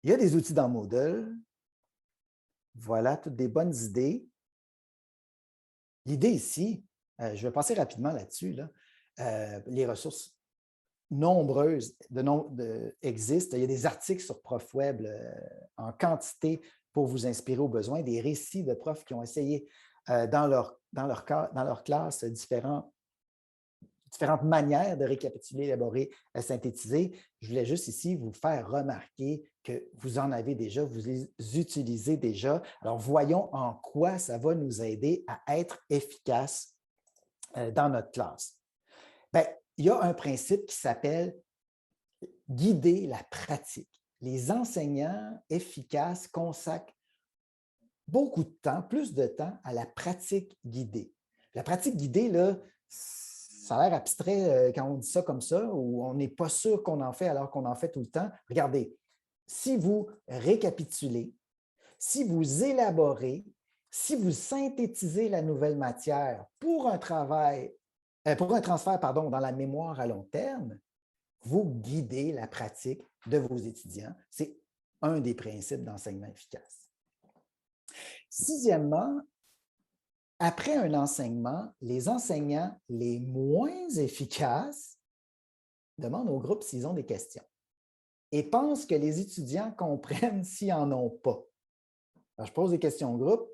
Il y a des outils dans Moodle. Voilà, toutes des bonnes idées. L'idée ici, je vais passer rapidement là-dessus, là. Les ressources nombreuses existent. Il y a des articles sur ProfWeb en quantité pour vous inspirer aux besoins, des récits de profs qui ont essayé dans leur classe différentes manières de récapituler, élaborer, synthétiser. Je voulais juste ici vous faire remarquer que vous en avez déjà, vous les utilisez déjà. Alors, voyons en quoi ça va nous aider à être efficaces dans notre classe. Bien, il y a un principe qui s'appelle guider la pratique. Les enseignants efficaces consacrent beaucoup de temps, plus de temps à la pratique guidée. La pratique guidée, là, ça a l'air abstrait quand on dit ça comme ça, ou on n'est pas sûr qu'on en fait alors qu'on en fait tout le temps. Regardez, si vous récapitulez, si vous élaborez, si vous synthétisez la nouvelle matière pour un transfert dans la mémoire à long terme, vous guidez la pratique de vos étudiants. C'est un des principes d'enseignement efficace. Sixièmement, après un enseignement, les enseignants les moins efficaces demandent au groupe s'ils ont des questions et pensent que les étudiants comprennent s'ils n'en ont pas. Alors, je pose des questions au groupe.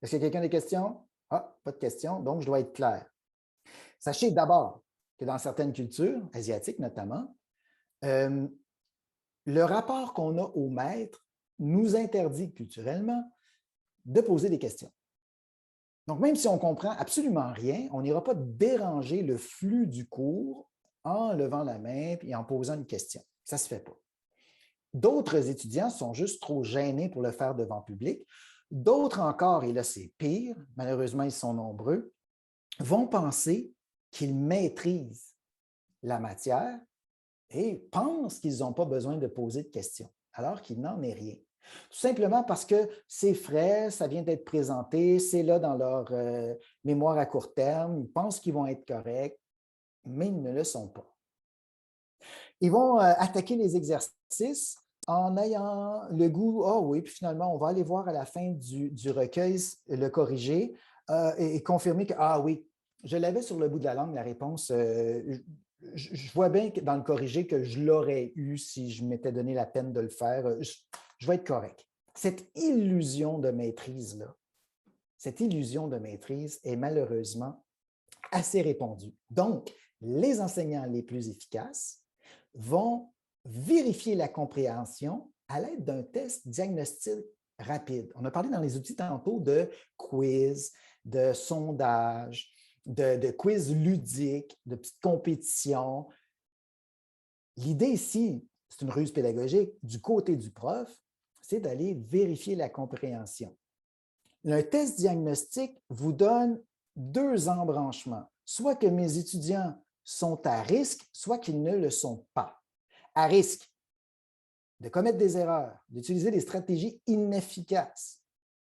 Est-ce qu'il y a quelqu'un des questions? Ah, pas de questions, donc je dois être clair. Sachez d'abord que dans certaines cultures, asiatiques notamment, le rapport qu'on a au maître nous interdit culturellement de poser des questions. Donc, même si on ne comprend absolument rien, on n'ira pas déranger le flux du cours en levant la main et en posant une question. Ça ne se fait pas. D'autres étudiants sont juste trop gênés pour le faire devant public. D'autres encore, et là c'est pire, malheureusement ils sont nombreux, vont penser qu'ils maîtrisent la matière et pensent qu'ils n'ont pas besoin de poser de questions, alors qu'il n'en est rien. Tout simplement parce que c'est frais, ça vient d'être présenté, c'est là dans leur mémoire à court terme, ils pensent qu'ils vont être corrects, mais ils ne le sont pas. Ils vont attaquer les exercices en ayant le goût, ah oui, puis finalement, on va aller voir à la fin du recueil, le corriger et confirmer que, ah oui, je l'avais sur le bout de la langue, la réponse. Je vois bien que dans le corrigé que je l'aurais eu si je m'étais donné la peine de le faire. Je vais être correct. Cette illusion de maîtrise-là, cette illusion de maîtrise est malheureusement assez répandue. Donc, les enseignants les plus efficaces vont vérifier la compréhension à l'aide d'un test diagnostic rapide. On a parlé dans les outils tantôt de quiz, de sondage, de quiz ludiques, de petites compétitions. L'idée ici, c'est une ruse pédagogique du côté du prof, c'est d'aller vérifier la compréhension. Un test diagnostic vous donne deux embranchements, soit que mes étudiants sont à risque, soit qu'ils ne le sont pas. À risque de commettre des erreurs, d'utiliser des stratégies inefficaces.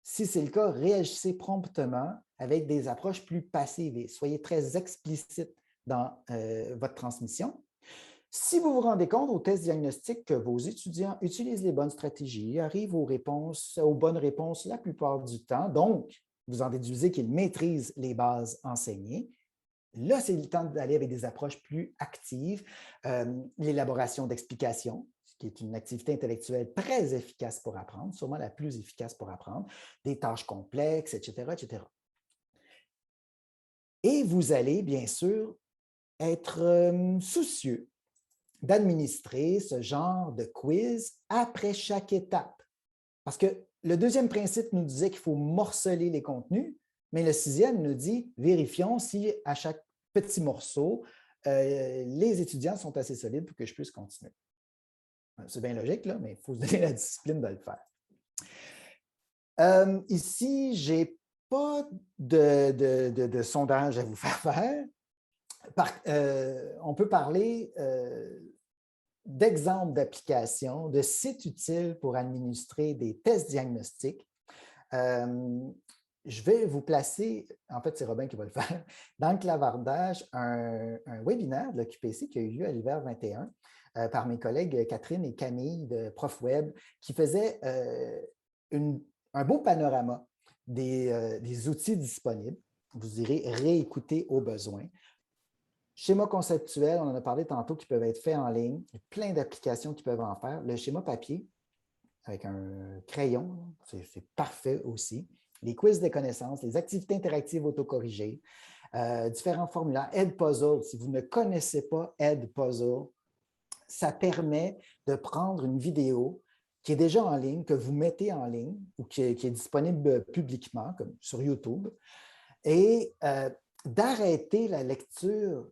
Si c'est le cas, réagissez promptement avec des approches plus passives et soyez très explicite dans votre transmission. Si vous vous rendez compte au test diagnostic que vos étudiants utilisent les bonnes stratégies, arrivent aux bonnes réponses la plupart du temps, donc vous en déduisez qu'ils maîtrisent les bases enseignées, là, c'est le temps d'aller avec des approches plus actives, l'élaboration d'explications, ce qui est une activité intellectuelle très efficace pour apprendre, sûrement la plus efficace pour apprendre, des tâches complexes, etc., etc. Et vous allez, bien sûr, être soucieux d'administrer ce genre de quiz après chaque étape. Parce que le deuxième principe nous disait qu'il faut morceler les contenus, mais le sixième nous dit, vérifions si à chaque petit morceau, les étudiants sont assez solides pour que je puisse continuer. C'est bien logique, là, mais il faut se donner la discipline de le faire. Ici, je n'ai pas de sondage à vous faire faire. On peut parler d'exemples d'applications, de sites utiles pour administrer des tests diagnostiques. Je vais vous placer, en fait, c'est Robin qui va le faire, dans le clavardage, un webinaire de l'OQPC qui a eu lieu à l'hiver 21 par mes collègues Catherine et Camille de ProfWeb qui faisaient un beau panorama des outils disponibles. Vous irez réécouter au besoin. Schéma conceptuel, on en a parlé tantôt, qui peuvent être faits en ligne. Il y a plein d'applications qui peuvent en faire. Le schéma papier, avec un crayon, c'est parfait aussi. Les quiz de connaissances, les activités interactives autocorrigées, différents formulaires. Edpuzzle, si vous ne connaissez pas Edpuzzle, ça permet de prendre une vidéo qui est déjà en ligne, que vous mettez en ligne ou qui est disponible publiquement, comme sur YouTube, et d'arrêter la lecture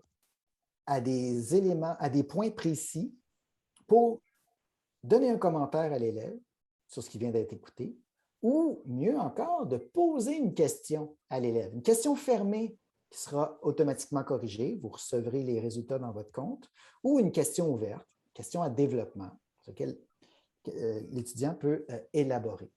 à des éléments, à des points précis pour donner un commentaire à l'élève sur ce qui vient d'être écouté, ou mieux encore, de poser une question à l'élève, une question fermée qui sera automatiquement corrigée, vous recevrez les résultats dans votre compte, ou une question ouverte, question à développement, sur laquelle l'étudiant peut élaborer.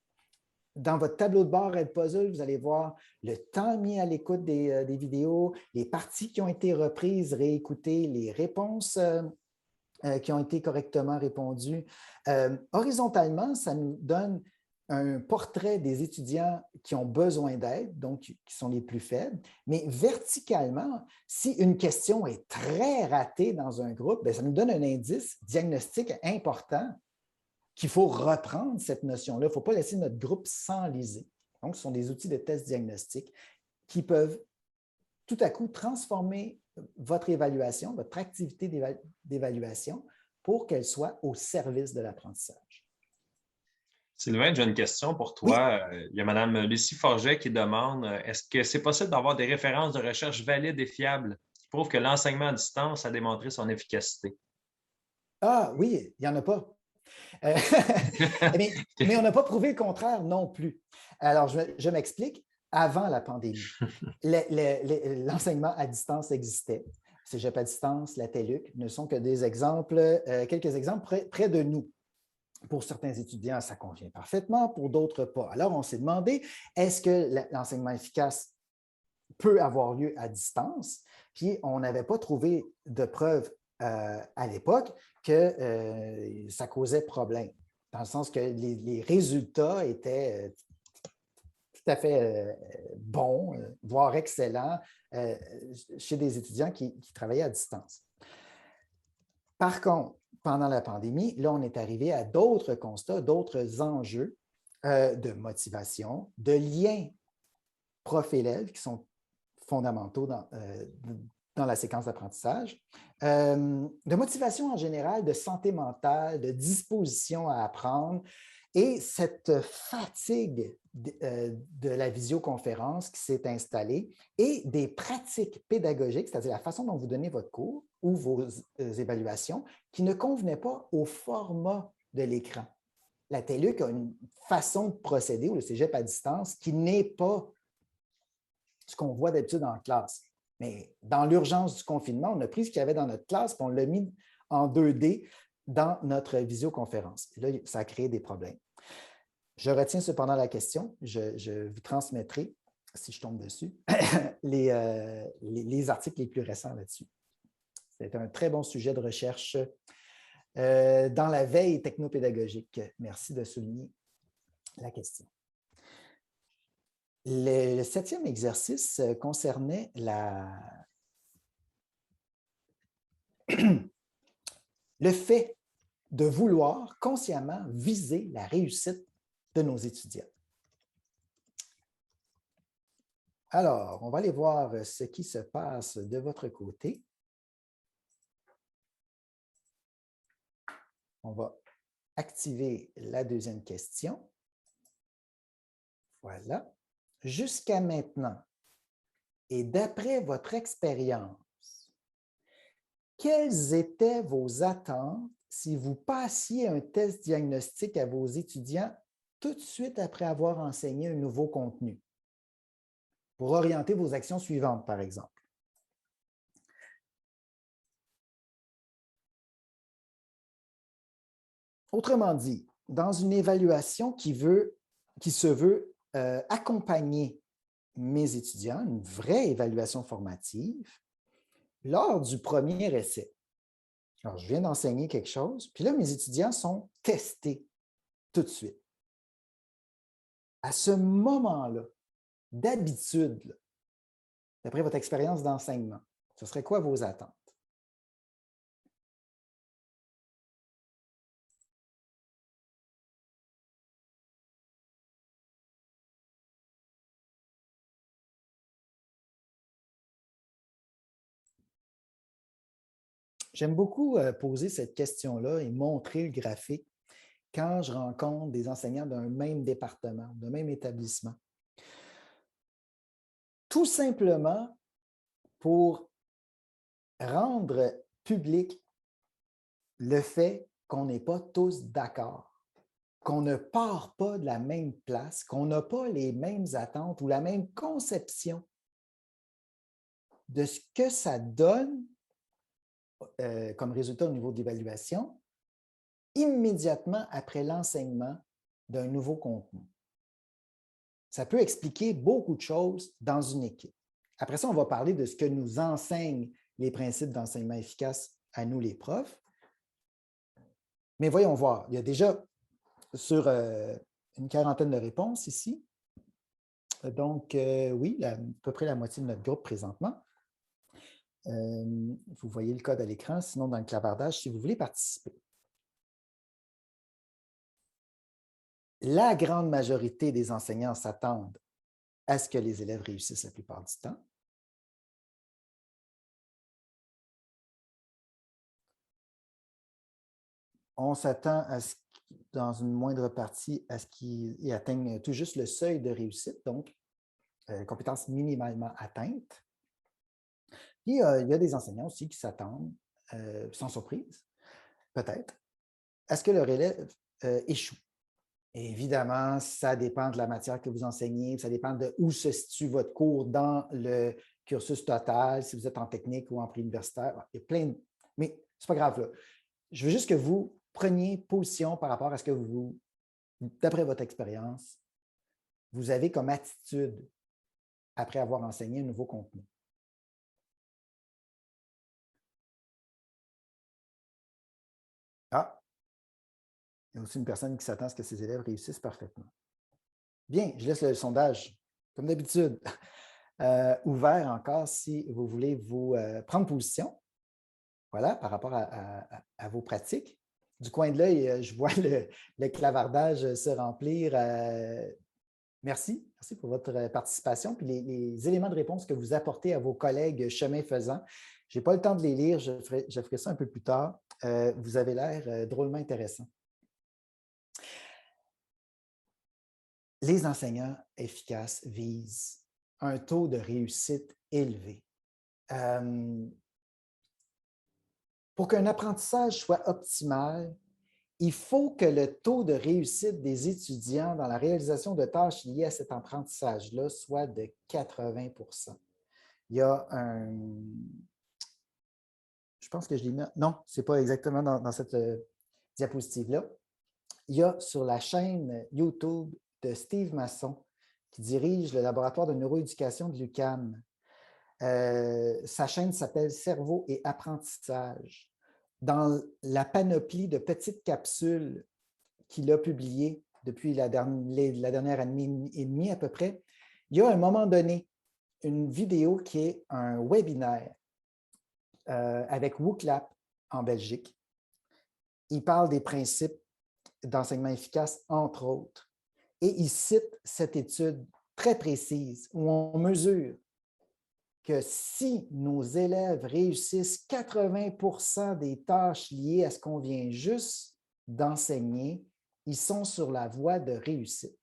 Dans votre tableau de bord Edpuzzle, vous allez voir le temps mis à l'écoute des vidéos, les parties qui ont été reprises, réécoutées, les réponses qui ont été correctement répondues. Horizontalement, ça nous donne un portrait des étudiants qui ont besoin d'aide, donc qui sont les plus faibles. Mais verticalement, si une question est très ratée dans un groupe, bien, ça nous donne un indice diagnostique important qu'il faut reprendre cette notion-là. Il ne faut pas laisser notre groupe s'enliser. Donc, ce sont des outils de test diagnostique qui peuvent tout à coup transformer votre évaluation, votre activité d'évaluation pour qu'elle soit au service de l'apprentissage. Sylvain, j'ai une question pour toi. Oui. Il y a Mme Lucie Forget qui demande est-ce que c'est possible d'avoir des références de recherche valides et fiables qui prouvent que l'enseignement à distance a démontré son efficacité? Ah oui, il n'y en a pas. Mais on n'a pas prouvé le contraire non plus. Alors, je m'explique. Avant la pandémie, l'enseignement à distance existait. Cégep à distance, la TELUC ne sont que des exemples, quelques exemples près de nous. Pour certains étudiants, ça convient parfaitement, pour d'autres pas. Alors, on s'est demandé, est-ce que l'enseignement efficace peut avoir lieu à distance? Puis, on n'avait pas trouvé de preuves à l'époque que ça causait problème, dans le sens que les résultats étaient tout à fait bons, voire excellents, chez des étudiants qui travaillaient à distance. Par contre, pendant la pandémie, là, on est arrivé à d'autres constats, d'autres enjeux de motivation, de liens prof-élève qui sont fondamentaux dans la séquence d'apprentissage, de motivation en général, de santé mentale, de disposition à apprendre et cette fatigue de la visioconférence qui s'est installée et des pratiques pédagogiques, c'est-à-dire la façon dont vous donnez votre cours ou vos évaluations qui ne convenaient pas au format de l'écran. La TELUC a une façon de procéder, ou le cégep à distance, qui n'est pas ce qu'on voit d'habitude en classe. Mais dans l'urgence du confinement, on a pris ce qu'il y avait dans notre classe et on l'a mis en 2D dans notre visioconférence. Et là, ça a créé des problèmes. Je retiens cependant la question. Je vous transmettrai, si je tombe dessus, les articles les plus récents là-dessus. C'est un très bon sujet de recherche dans la veille technopédagogique. Merci de souligner la question. Le 7e exercice concernait le fait de vouloir consciemment viser la réussite de nos étudiants. Alors, on va aller voir ce qui se passe de votre côté. On va activer la deuxième question. Voilà. Jusqu'à maintenant, et d'après votre expérience, quelles étaient vos attentes si vous passiez un test diagnostique à vos étudiants tout de suite après avoir enseigné un nouveau contenu, pour orienter vos actions suivantes, par exemple? Autrement dit, dans une évaluation qui se veut accompagner mes étudiants, une vraie évaluation formative, lors du premier essai. Alors, je viens d'enseigner quelque chose, puis là, mes étudiants sont testés tout de suite. À ce moment-là, d'habitude, d'après votre expérience d'enseignement, ce serait quoi vos attentes? J'aime beaucoup poser cette question-là et montrer le graphique quand je rencontre des enseignants d'un même département, d'un même établissement. Tout simplement pour rendre public le fait qu'on n'est pas tous d'accord, qu'on ne part pas de la même place, qu'on n'a pas les mêmes attentes ou la même conception de ce que ça donne comme résultat au niveau de l'évaluation immédiatement après l'enseignement d'un nouveau contenu. Ça peut expliquer beaucoup de choses dans une équipe. Après ça, on va parler de ce que nous enseignent les principes d'enseignement efficace à nous, les profs. Mais voyons voir, il y a déjà sur une quarantaine de réponses ici. Donc, oui, à peu près la moitié de notre groupe présentement. Vous voyez le code à l'écran, sinon dans le clavardage, si vous voulez participer. La grande majorité des enseignants s'attendent à ce que les élèves réussissent la plupart du temps. On s'attend à ce dans une moindre partie à ce qu'ils atteignent tout juste le seuil de réussite, donc compétences minimalement atteintes. Puis, il y a des enseignants aussi qui s'attendent, sans surprise, peut-être, à ce que leur élève échoue. Et évidemment, ça dépend de la matière que vous enseignez, ça dépend de où se situe votre cours dans le cursus total, si vous êtes en technique ou en préuniversitaire. Il y a plein de... Mais ce n'est pas grave, là. Je veux juste que vous preniez position par rapport à ce que vous, d'après votre expérience, vous avez comme attitude après avoir enseigné un nouveau contenu. Ah, il y a aussi une personne qui s'attend à ce que ses élèves réussissent parfaitement. Bien, je laisse le sondage, comme d'habitude, ouvert encore si vous voulez vous prendre position. Voilà, par rapport à vos pratiques. Du coin de l'œil, je vois le clavardage se remplir. Merci pour votre participation. Puis les éléments de réponse que vous apportez à vos collègues chemin faisant, je n'ai pas le temps de les lire, je ferai ça un peu plus tard. Vous avez l'air drôlement intéressant. Les enseignants efficaces visent un taux de réussite élevé. Pour qu'un apprentissage soit optimal, il faut que le taux de réussite des étudiants dans la réalisation de tâches liées à cet apprentissage-là soit de 80 %. Il y a un... Je pense que je l'ai mis... Non, ce n'est pas exactement dans cette diapositive-là. Il y a sur la chaîne YouTube de Steve Masson, qui dirige le laboratoire de neuroéducation de l'UQAM. Sa chaîne s'appelle « Cerveau et apprentissage ». Dans la panoplie de petites capsules qu'il a publiées depuis la dernière année et demie à peu près, il y a à un moment donné une vidéo qui est un webinaire avec WooClap en Belgique. Il parle des principes d'enseignement efficace, entre autres. Et il cite cette étude très précise où on mesure que si nos élèves réussissent 80 % des tâches liées à ce qu'on vient juste d'enseigner, ils sont sur la voie de réussite.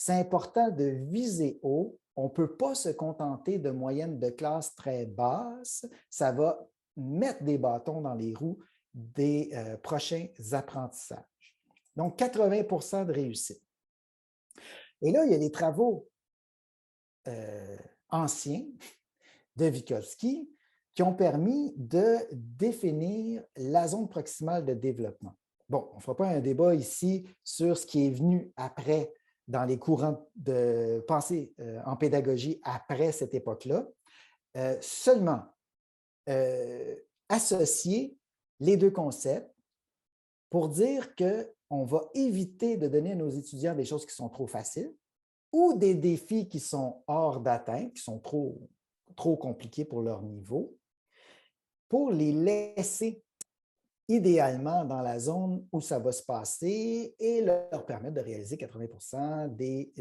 C'est important de viser haut. On ne peut pas se contenter de moyennes de classe très basses. Ça va mettre des bâtons dans les roues des prochains apprentissages. Donc, 80 de réussite. Et là, il y a des travaux anciens de Vygotsky qui ont permis de définir la zone proximale de développement. Bon, on ne fera pas un débat ici sur ce qui est venu après dans les courants de pensée en pédagogie après cette époque-là. Seulement, associer les deux concepts pour dire qu'on va éviter de donner à nos étudiants des choses qui sont trop faciles ou des défis qui sont hors d'atteinte, qui sont trop compliqués pour leur niveau, pour les laisser idéalement dans la zone où ça va se passer et leur permettre de réaliser 80 des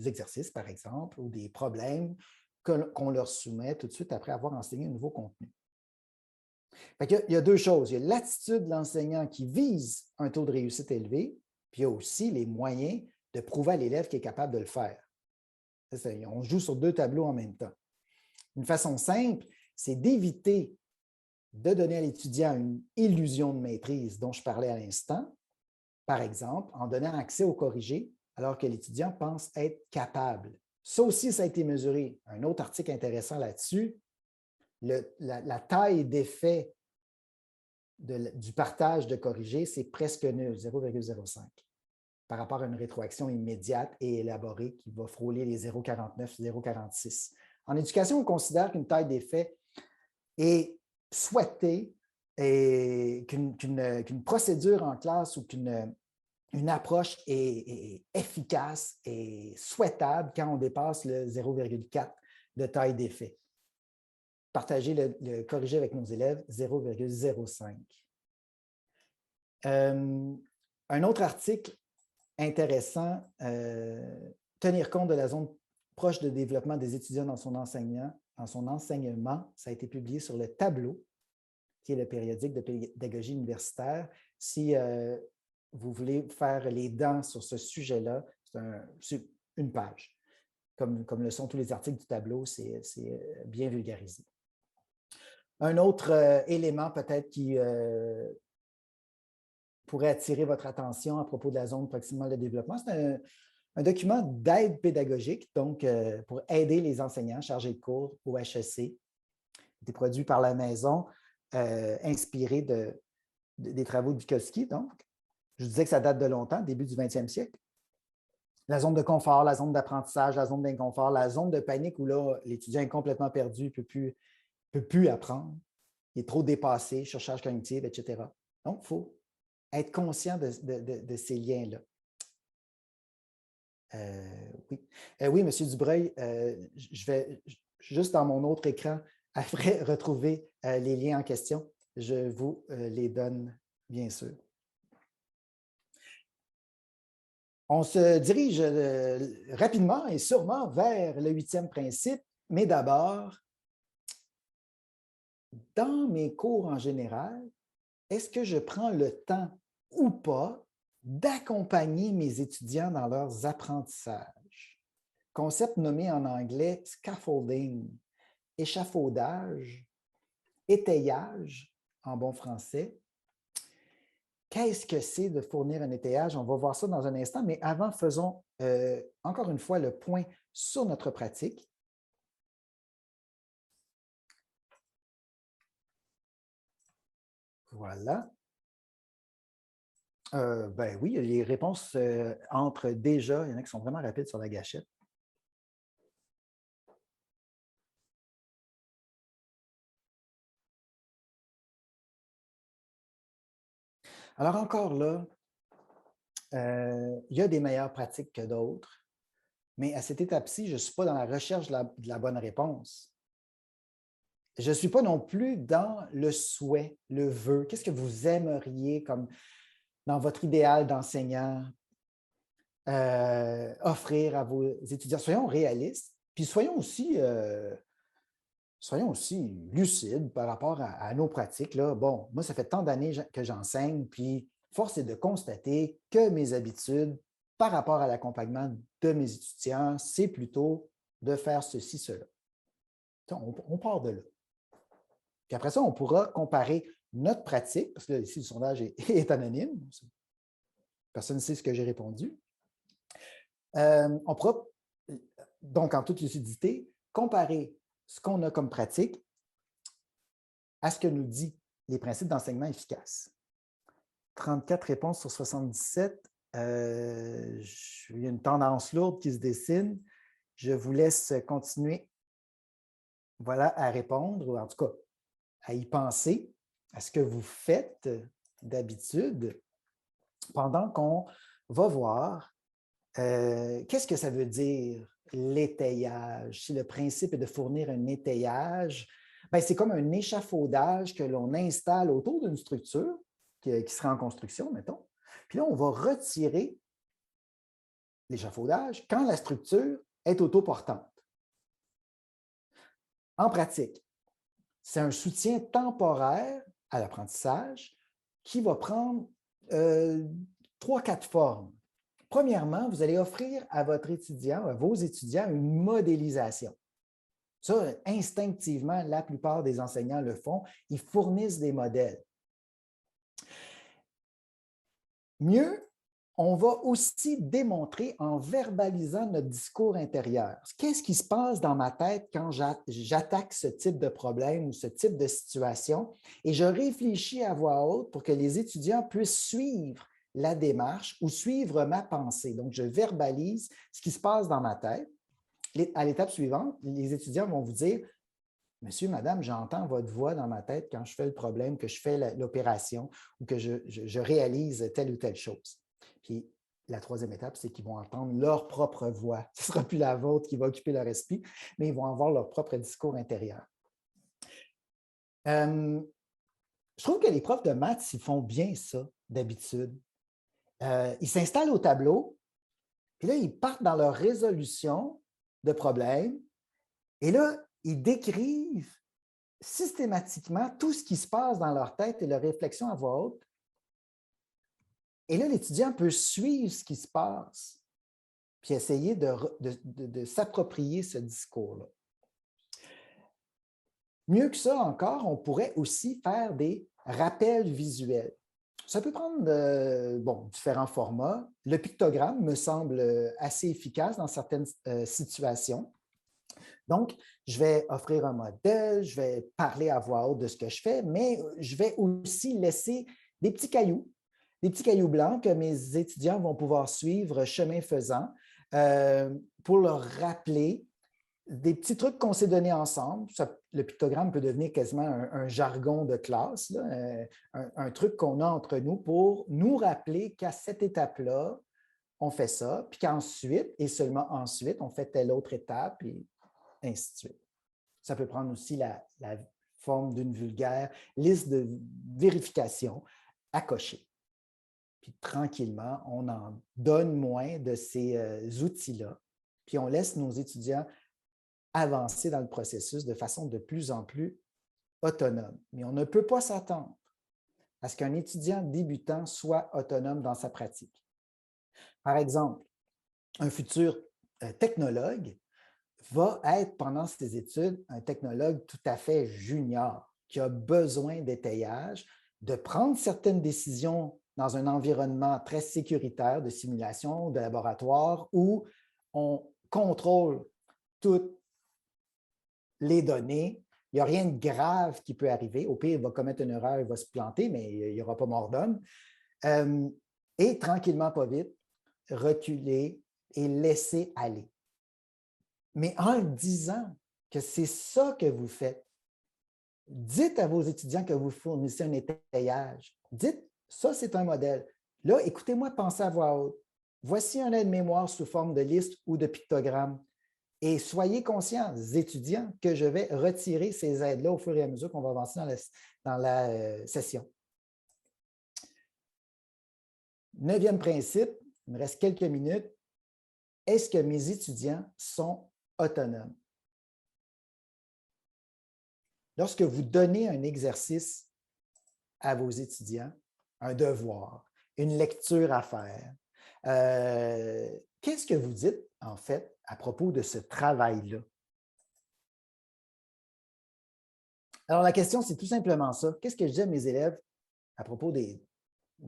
exercices, par exemple, ou des problèmes qu'on leur soumet tout de suite après avoir enseigné un nouveau contenu. Il y a deux choses. Il y a l'attitude de l'enseignant qui vise un taux de réussite élevé, puis il y a aussi les moyens de prouver à l'élève qu'il est capable de le faire. On joue sur deux tableaux en même temps. Une façon simple, c'est d'éviter de donner à l'étudiant une illusion de maîtrise dont je parlais à l'instant, par exemple, en donnant accès au corrigé alors que l'étudiant pense être capable. Ça aussi, ça a été mesuré. Un autre article intéressant là-dessus, la taille d'effet du partage de corrigé, c'est presque nul, 0,05, par rapport à une rétroaction immédiate et élaborée qui va frôler les 0,49, 0,46. En éducation, on considère qu'une taille d'effet est souhaitée et qu'une procédure en classe ou qu'une approche est efficace et souhaitable quand on dépasse le 0,4 de taille d'effet. Partager le corrigé avec nos élèves, 0,05. Un autre article intéressant, tenir compte de la zone proche de développement des étudiants dans son enseignement, ça a été publié sur le Tableau, qui est le périodique de pédagogie universitaire. Si vous voulez faire les dents sur ce sujet-là, c'est une page. Comme le sont tous les articles du Tableau, c'est bien vulgarisé. Un autre élément peut-être qui pourrait attirer votre attention à propos de la zone proximale de développement, c'est un document d'aide pédagogique, donc pour aider les enseignants chargés de cours au HEC. Il a été produit par la maison, inspiré des travaux de Vygotsky. Donc, je vous disais que ça date de longtemps, début du 20e siècle. La zone de confort, la zone d'apprentissage, la zone d'inconfort, la zone de panique où là, l'étudiant est complètement perdu, ne peut plus apprendre, il est trop dépassé, surcharge cognitive, etc. Donc, il faut être conscient de ces liens-là. Oui. Oui, M. Dubreuil, je vais juste dans mon autre écran, après retrouver les liens en question, je vous les donne, bien sûr. On se dirige rapidement et sûrement vers le 8e principe, mais d'abord, dans mes cours en général, est-ce que je prends le temps ou pas d'accompagner mes étudiants dans leurs apprentissages? Concept nommé en anglais scaffolding, échafaudage, étayage en bon français. Qu'est-ce que c'est de fournir un étayage? On va voir ça dans un instant, mais avant, faisons encore une fois le point sur notre pratique. Voilà. Ben oui, les réponses entrent déjà. Il y en a qui sont vraiment rapides sur la gâchette. Alors encore là, il y a des meilleures pratiques que d'autres, mais à cette étape-ci, je ne suis pas dans la recherche de la bonne réponse. Je ne suis pas non plus dans le souhait, le vœu. Qu'est-ce que vous aimeriez comme dans votre idéal d'enseignant offrir à vos étudiants? Soyons réalistes, puis soyons aussi lucides par rapport à nos pratiques. Là. Bon, moi, ça fait tant d'années que j'enseigne, puis force est de constater que mes habitudes par rapport à l'accompagnement de mes étudiants, c'est plutôt de faire ceci, cela. On part de là. Puis après ça, on pourra comparer notre pratique, parce que là, ici, le sondage est anonyme. Personne ne sait ce que j'ai répondu. On pourra, donc, en toute lucidité, comparer ce qu'on a comme pratique à ce que nous disent les principes d'enseignement efficace. 34 réponses sur 77. Il y a une tendance lourde qui se dessine. Je vous laisse continuer à répondre, ou en tout cas, à y penser, à ce que vous faites d'habitude, pendant qu'on va voir qu'est-ce que ça veut dire l'étayage. Si le principe est de fournir un étayage, c'est comme un échafaudage que l'on installe autour d'une structure qui sera en construction, mettons. Puis là, on va retirer l'échafaudage quand la structure est autoportante. En pratique, c'est un soutien temporaire à l'apprentissage qui va prendre 3-4 formes. Premièrement, vous allez offrir à votre étudiant, à vos étudiants, une modélisation. Ça, instinctivement, la plupart des enseignants le font. Ils fournissent des modèles. Mieux, on va aussi démontrer en verbalisant notre discours intérieur. Qu'est-ce qui se passe dans ma tête quand j'attaque ce type de problème ou ce type de situation? Et je réfléchis à voix haute pour que les étudiants puissent suivre la démarche ou suivre ma pensée. Donc, je verbalise ce qui se passe dans ma tête. À l'étape suivante, les étudiants vont vous dire « Monsieur, madame, j'entends votre voix dans ma tête quand je fais le problème, que je fais l'opération ou que je réalise telle ou telle chose. » Puis, la troisième étape, c'est qu'ils vont entendre leur propre voix. Ce ne sera plus la vôtre qui va occuper leur esprit, mais ils vont avoir leur propre discours intérieur. Je trouve que les profs de maths, ils font bien ça, d'habitude. Ils s'installent au tableau, puis là, ils partent dans leur résolution de problèmes, et là, ils décrivent systématiquement tout ce qui se passe dans leur tête et leur réflexion à voix haute. Et là, l'étudiant peut suivre ce qui se passe, puis essayer de s'approprier ce discours-là. Mieux que ça encore, on pourrait aussi faire des rappels visuels. Ça peut prendre différents formats. Le pictogramme me semble assez efficace dans certaines situations. Donc, je vais offrir un modèle, je vais parler à voix haute de ce que je fais, mais je vais aussi laisser des petits cailloux blancs que mes étudiants vont pouvoir suivre chemin faisant pour leur rappeler des petits trucs qu'on s'est donnés ensemble. Le pictogramme peut devenir quasiment un jargon de classe, là, un truc qu'on a entre nous pour nous rappeler qu'à cette étape-là, on fait ça, puis qu'ensuite, et seulement ensuite, on fait telle autre étape, et ainsi de suite. Ça peut prendre aussi la forme d'une vulgaire liste de vérification à cocher. Puis tranquillement, on en donne moins de ces outils-là, puis on laisse nos étudiants avancer dans le processus de façon de plus en plus autonome. Mais on ne peut pas s'attendre à ce qu'un étudiant débutant soit autonome dans sa pratique. Par exemple, un futur technologue va être, pendant ses études, un technologue tout à fait junior, qui a besoin d'étayage, de prendre certaines décisions dans un environnement très sécuritaire de simulation, de laboratoire, où on contrôle toutes les données. Il n'y a rien de grave qui peut arriver. Au pire, il va commettre une erreur, il va se planter, mais il n'y aura pas mort d'homme. Et tranquillement, pas vite, reculer et laisser aller. Mais en disant que c'est ça que vous faites, dites à vos étudiants que vous fournissez un étayage. Dites, ça, c'est un modèle. Là, écoutez-moi penser à voix haute. Voici un aide-mémoire sous forme de liste ou de pictogramme. Et soyez conscients, étudiants, que je vais retirer ces aides-là au fur et à mesure qu'on va avancer dans la session. 9e principe, il me reste quelques minutes. Est-ce que mes étudiants sont autonomes? Lorsque vous donnez un exercice à vos étudiants, un devoir, une lecture à faire, Qu'est-ce que vous dites, en fait, à propos de ce travail-là? Alors, la question, c'est tout simplement ça. Qu'est-ce que je dis à mes élèves à propos des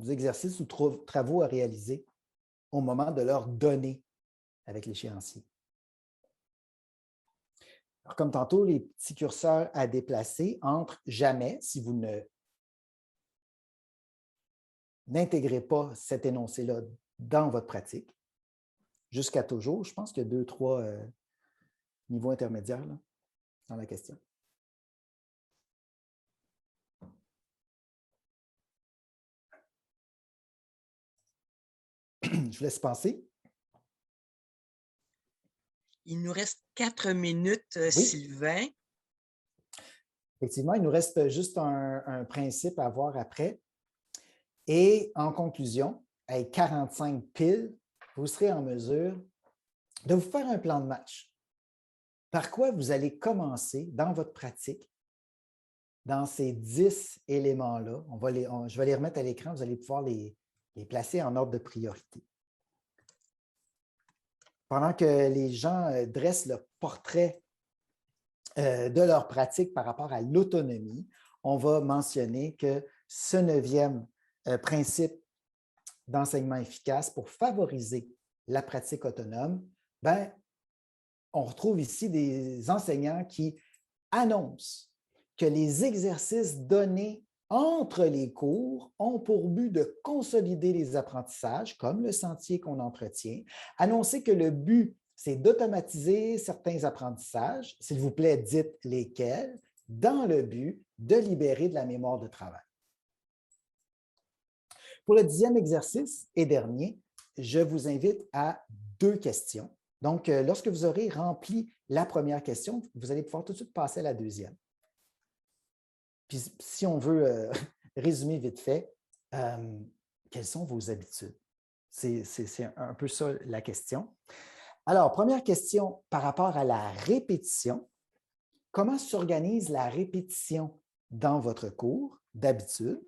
exercices ou travaux à réaliser au moment de leur donner avec l'échéancier? Alors, comme tantôt, les petits curseurs à déplacer entre jamais, si vous n'intégrez pas cet énoncé-là dans votre pratique, jusqu'à toujours. Je pense qu'il y a 2-3 niveaux intermédiaires là, dans la question. Je vous laisse penser. Il nous reste 4 minutes, Oui. Sylvain. Effectivement, il nous reste juste un principe à voir après. Et en conclusion, avec 45 piles, vous serez en mesure de vous faire un plan de match. Par quoi vous allez commencer dans votre pratique, dans ces 10 éléments-là. Je vais les remettre à l'écran, vous allez pouvoir les placer en ordre de priorité. Pendant que les gens dressent le portrait de leur pratique par rapport à l'autonomie, on va mentionner que ce 9e principe d'enseignement efficace pour favoriser la pratique autonome, on retrouve ici des enseignants qui annoncent que les exercices donnés entre les cours ont pour but de consolider les apprentissages, comme le sentier qu'on entretient, annoncer que le but, c'est d'automatiser certains apprentissages, s'il vous plaît, dites lesquels, dans le but de libérer de la mémoire de travail. Pour le 10e exercice et dernier, je vous invite à 2 questions. Donc, lorsque vous aurez rempli la première question, vous allez pouvoir tout de suite passer à la 2e. Puis, si on veut résumer vite fait, quelles sont vos habitudes? C'est un peu ça la question. Alors, première question par rapport à la répétition. Comment s'organise la répétition dans votre cours d'habitude?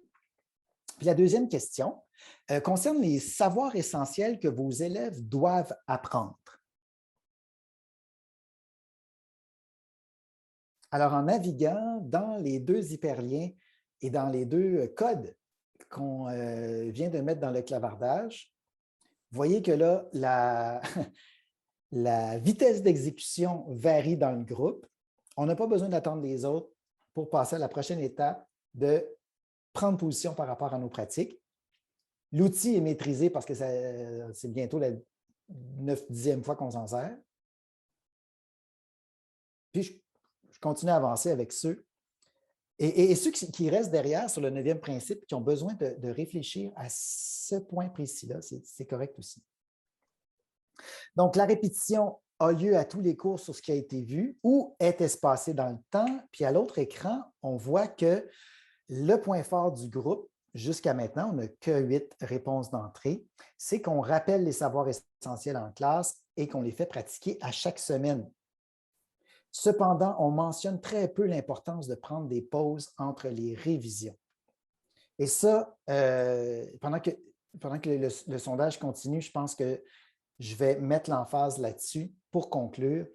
Puis la 2e question concerne les savoirs essentiels que vos élèves doivent apprendre. Alors, en naviguant dans les 2 hyperliens et dans les 2 codes qu'on vient de mettre dans le clavardage, vous voyez que là, la vitesse d'exécution varie dans le groupe. On n'a pas besoin d'attendre les autres pour passer à la prochaine étape de prendre position par rapport à nos pratiques. L'outil est maîtrisé parce que c'est bientôt la 9e fois qu'on s'en sert. Puis, je continue à avancer avec ceux. Et ceux qui restent derrière sur le 9e principe, qui ont besoin de réfléchir à ce point précis-là, c'est correct aussi. Donc, la répétition a lieu à tous les cours sur ce qui a été vu ou est espacé dans le temps. Puis, à l'autre écran, on voit que le point fort du groupe, jusqu'à maintenant, on n'a que 8 réponses d'entrée, c'est qu'on rappelle les savoirs essentiels en classe et qu'on les fait pratiquer à chaque semaine. Cependant, on mentionne très peu l'importance de prendre des pauses entre les révisions. Et ça, pendant que le sondage continue, je pense que je vais mettre l'emphase là-dessus pour conclure.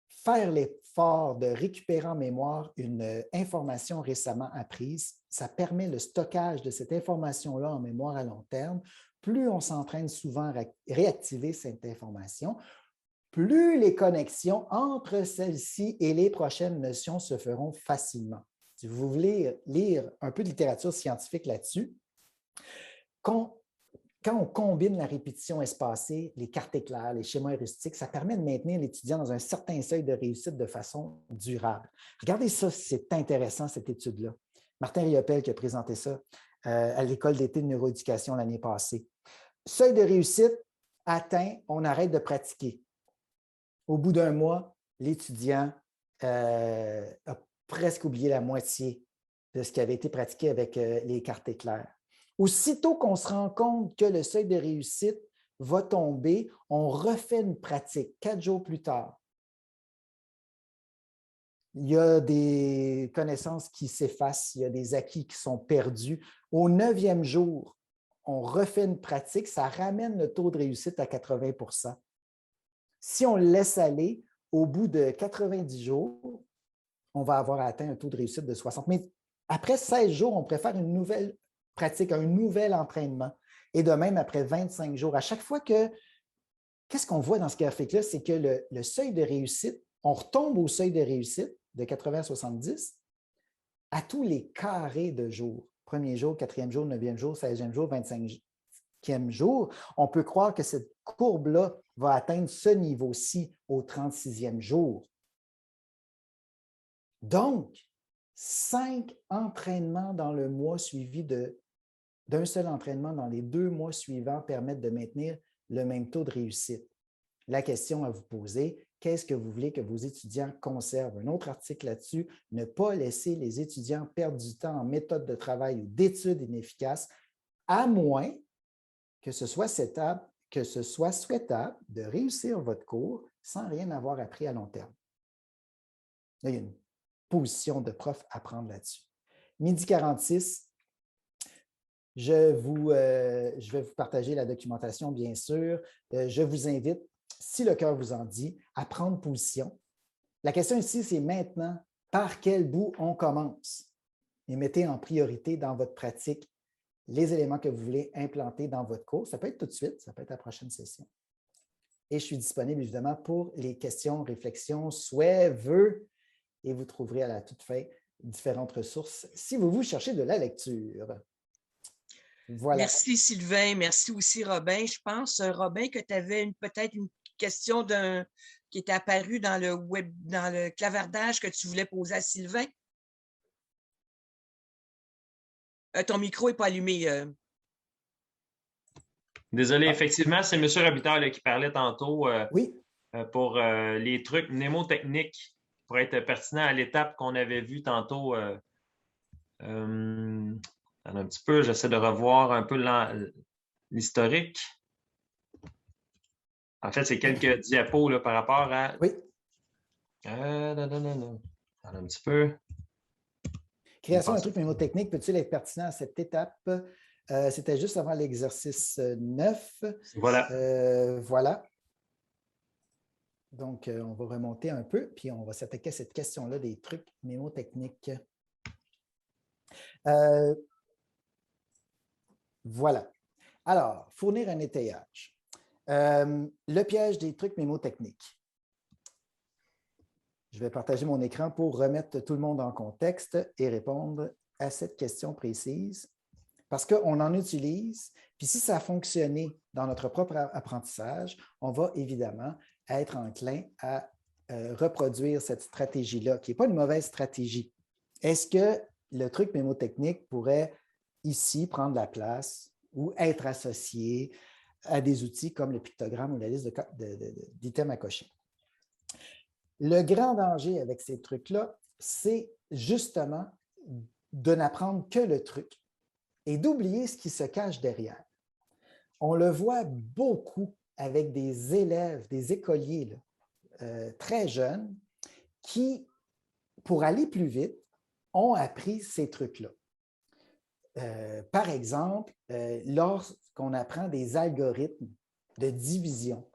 Faire l'effort de récupérer en mémoire une information récemment apprise, ça permet le stockage de cette information-là en mémoire à long terme. Plus on s'entraîne souvent à réactiver cette information, plus les connexions entre celle-ci et les prochaines notions se feront facilement. Si vous voulez lire un peu de littérature scientifique là-dessus, quand on combine la répétition espacée, les cartes éclairs, les schémas heuristiques, ça permet de maintenir l'étudiant dans un certain seuil de réussite de façon durable. Regardez ça, c'est intéressant cette étude-là. Martin Riopel qui a présenté ça à l'École d'été de neuroéducation l'année passée. Seuil de réussite atteint, on arrête de pratiquer. Au bout d'un mois, l'étudiant a presque oublié la moitié de ce qui avait été pratiqué avec les cartes éclairs. Aussitôt qu'on se rend compte que le seuil de réussite va tomber, on refait une pratique 4 jours plus tard. Il y a des connaissances qui s'effacent, il y a des acquis qui sont perdus. Au 9e jour, on refait une pratique, ça ramène le taux de réussite à 80 %. Si on le laisse aller, au bout de 90 jours, on va avoir atteint un taux de réussite de 60. Mais après 16 jours, on préfère une nouvelle pratique, un nouvel entraînement. Et de même, après 25 jours, à chaque fois que, qu'est-ce qu'on voit dans ce graphique-là, c'est que le seuil de réussite, on retombe au seuil de réussite de 80 à 70 à tous les carrés de jours. Premier jour, quatrième jour, 9e jour, 16e jour, 25e jour. On peut croire que cette courbe-là va atteindre ce niveau-ci au 36e jour. Donc, 5 entraînements dans le mois suivi d'un seul entraînement dans les 2 mois suivants permettent de maintenir le même taux de réussite. La question à vous poser, qu'est-ce que vous voulez que vos étudiants conservent? Un autre article là-dessus, ne pas laisser les étudiants perdre du temps en méthode de travail ou d'études inefficaces, à moins que ce soit souhaitable de réussir votre cours sans rien avoir appris à long terme. Là, il y a une position de prof à prendre là-dessus. Midi 46, je vais vous partager la documentation, bien sûr. Je vous invite, si le cœur vous en dit, à prendre position. La question ici, c'est maintenant, par quel bout on commence? Et mettez en priorité dans votre pratique les éléments que vous voulez implanter dans votre cours. Ça peut être tout de suite, ça peut être la prochaine session. Et je suis disponible, évidemment, pour les questions, réflexions, souhaits, vœux, et vous trouverez à la toute fin différentes ressources si vous cherchez de la lecture. Voilà. Merci Sylvain, merci aussi Robin. Je pense, Robin, que tu avais peut-être une question qui était apparue dans le clavardage que tu voulais poser à Sylvain. Ton micro n'est pas allumé. Désolé, effectivement, c'est M. Robitaille qui parlait tantôt oui. Pour les trucs mnémotechniques pour être pertinent à l'étape qu'on avait vue tantôt. Un petit peu, j'essaie de revoir un peu l'historique. En fait, c'est quelques diapos là, par rapport à... Oui. Un petit peu. Création d'un truc mnémotechnique peut-il être pertinent à cette étape? C'était juste avant l'exercice 9. Voilà. Voilà. Donc, on va remonter un peu, puis on va s'attaquer à cette question-là des trucs mnémotechniques. Voilà. Alors, fournir un étayage. Le piège des trucs mnémotechniques. Je vais partager mon écran pour remettre tout le monde en contexte et répondre à cette question précise. Parce qu'on en utilise, puis si ça a fonctionné dans notre propre apprentissage, on va évidemment être enclin à reproduire cette stratégie-là, qui n'est pas une mauvaise stratégie. Est-ce que le truc mnémotechnique pourrait ici prendre la place ou être associé à des outils comme le pictogramme ou la liste d'items à cocher? Le grand danger avec ces trucs-là, c'est justement de n'apprendre que le truc et d'oublier ce qui se cache derrière. On le voit beaucoup avec des élèves, des écoliers là, très jeunes qui, pour aller plus vite, ont appris ces trucs-là. Par exemple, lorsqu'on apprend des algorithmes de division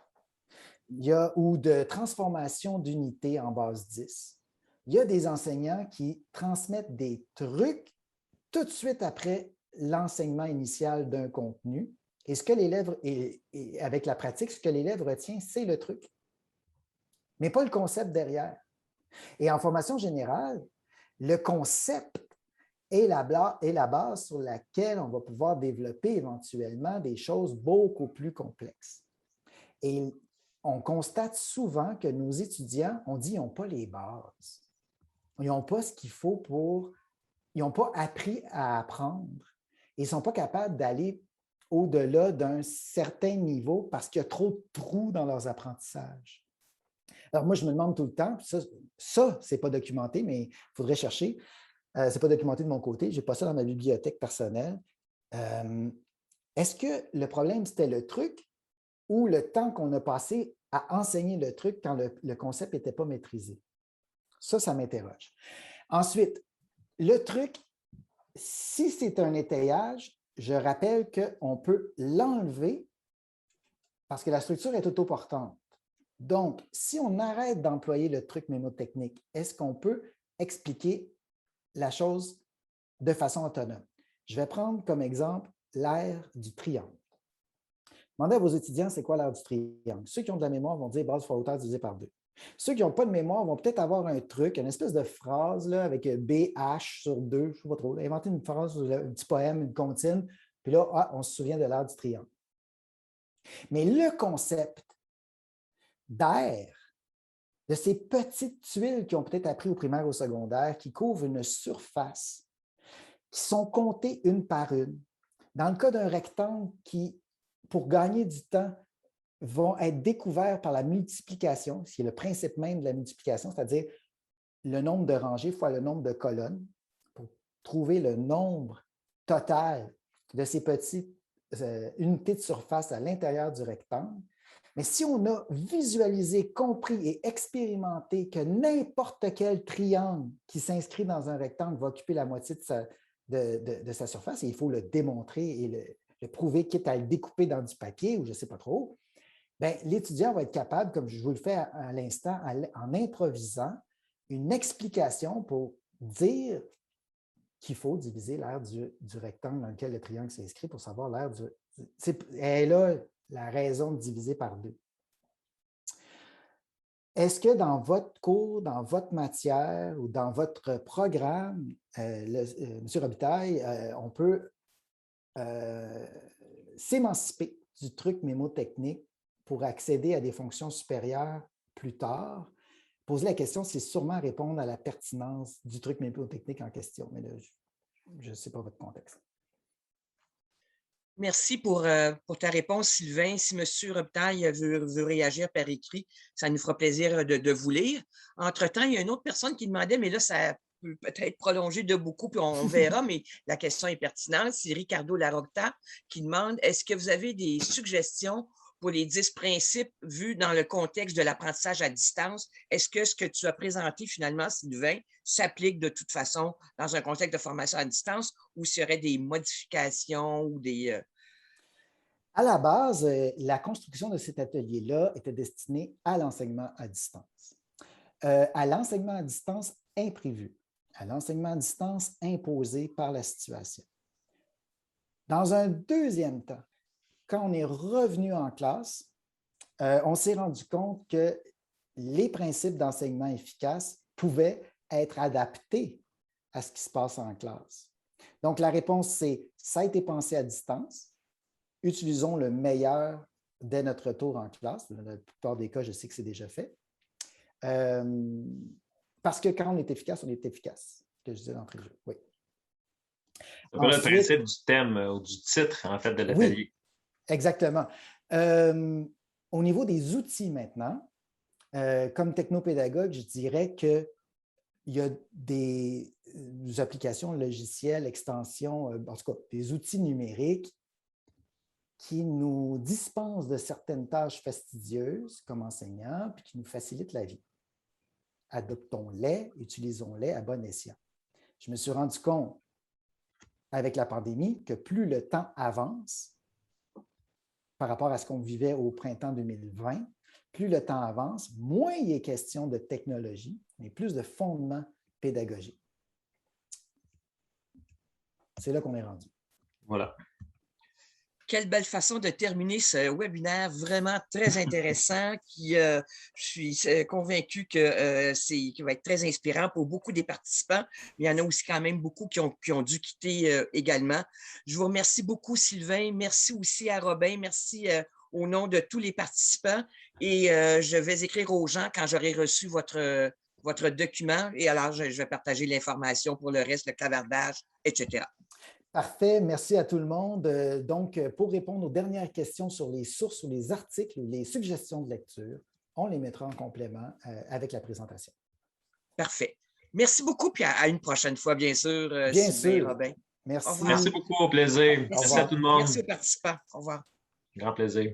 ou de transformation d'unités en base 10, il y a des enseignants qui transmettent des trucs tout de suite après l'enseignement initial d'un contenu. Et ce que l'élève, avec la pratique, ce que l'élève retient, c'est le truc, mais pas le concept derrière. Et en formation générale, le concept est la base sur laquelle on va pouvoir développer éventuellement des choses beaucoup plus complexes. Et on constate souvent que nos étudiants, on dit, ils n'ont pas les bases. Ils n'ont pas ce qu'il faut pour... Ils n'ont pas appris à apprendre. Ils ne sont pas capables d'aller au-delà d'un certain niveau parce qu'il y a trop de trous dans leurs apprentissages. Alors moi, je me demande tout le temps, ça ce n'est pas documenté, mais il faudrait chercher. Ce n'est pas documenté de mon côté, je n'ai pas ça dans ma bibliothèque personnelle. Est-ce que le problème, c'était le truc ou le temps qu'on a passé à enseigner le truc quand le concept n'était pas maîtrisé? Ça m'interroge. Ensuite, le truc, si c'est un étayage, je rappelle qu'on peut l'enlever parce que la structure est autoportante. Donc, si on arrête d'employer le truc mémotechnique, est-ce qu'on peut expliquer la chose de façon autonome? Je vais prendre comme exemple l'aire du triangle. Demandez à vos étudiants c'est quoi l'aire du triangle. Ceux qui ont de la mémoire vont dire base fois hauteur divisé par 2. Ceux qui n'ont pas de mémoire vont peut-être avoir un truc, une espèce de phrase là, avec BH sur 2, je ne sais pas trop, inventer une phrase, un petit poème, une comptine, puis là, on se souvient de l'aire du triangle. Mais le concept d'aire, de ces petites tuiles qui ont peut-être appris au primaire ou au secondaire, qui couvrent une surface, qui sont comptées une par une. Dans le cas d'un rectangle qui, pour gagner du temps, vont être découverts par la multiplication, ce qui est le principe même de la multiplication, c'est-à-dire le nombre de rangées fois le nombre de colonnes, pour trouver le nombre total de ces petites unités de surface à l'intérieur du rectangle. Mais si on a visualisé, compris et expérimenté que n'importe quel triangle qui s'inscrit dans un rectangle va occuper la moitié de sa surface, et il faut le démontrer et le prouver, quitte à le découper dans du papier ou je ne sais pas trop, l'étudiant va être capable, comme je vous le fais à l'instant, en improvisant, une explication pour dire qu'il faut diviser l'aire du rectangle dans lequel le triangle s'inscrit pour savoir l'aire du... Et là, la raison de diviser par 2. Est-ce que dans votre cours, dans votre matière ou dans votre programme, M. Robitaille, on peut s'émanciper du truc mémotechnique pour accéder à des fonctions supérieures plus tard? Poser la question, c'est sûrement répondre à la pertinence du truc mémotechnique en question. Mais là, je ne sais pas votre contexte. Merci pour ta réponse, Sylvain. Si M. Robitaille veut réagir par écrit, ça nous fera plaisir de vous lire. Entre-temps, il y a une autre personne qui demandait, mais là, ça peut peut-être prolonger de beaucoup, puis on verra, mais la question est pertinente. C'est Ricardo Larocta qui demande, est-ce que vous avez des suggestions pour les 10 principes vus dans le contexte de l'apprentissage à distance? Est-ce que ce que tu as présenté finalement, Sylvain, s'applique de toute façon dans un contexte de formation à distance ou s'il y aurait des modifications ou des... À la base, la construction de cet atelier-là était destinée à l'enseignement à distance. À l'enseignement à distance imprévu, à l'enseignement à distance imposé par la situation. Dans un deuxième temps, quand on est revenu en classe, on s'est rendu compte que les principes d'enseignement efficace pouvaient être adaptés à ce qui se passe en classe. Donc, la réponse, c'est « ça a été pensé à distance ». Utilisons le meilleur dès notre retour en classe. Dans la plupart des cas, je sais que c'est déjà fait. Parce que quand on est efficace, on est efficace. Ce que je disais d'entrée de jeu. Oui. C'est le principe du thème ou du titre, en fait, de l'atelier. Oui, exactement. Au niveau des outils maintenant, comme technopédagogue, je dirais qu'il y a des applications logicielles, extensions, en tout cas, des outils numériques qui nous dispensent de certaines tâches fastidieuses comme enseignants, puis qui nous facilitent la vie. Adoptons-les, utilisons-les à bon escient. Je me suis rendu compte avec la pandémie que plus le temps avance par rapport à ce qu'on vivait au printemps 2020, plus le temps avance, moins il est question de technologie, mais plus de fondements pédagogiques. C'est là qu'on est rendu. Voilà. Quelle belle façon de terminer ce webinaire vraiment très intéressant je suis convaincu que qui va être très inspirant pour beaucoup des participants. Mais il y en a aussi quand même beaucoup qui ont dû quitter également. Je vous remercie beaucoup, Sylvain. Merci aussi à Robin. Merci au nom de tous les participants. Et je vais écrire aux gens quand j'aurai reçu votre document. Et alors, je vais partager l'information pour le reste, le clavardage, etc. Parfait, merci à tout le monde. Donc, pour répondre aux dernières questions sur les sources ou les articles ou les suggestions de lecture, on les mettra en complément avec la présentation. Parfait. Merci beaucoup, puis à une prochaine fois, bien sûr, bien Sylvain, sûr. Robin. Merci. Merci beaucoup, au plaisir. Merci à tout le monde. Merci aux participants. Au revoir. Grand plaisir.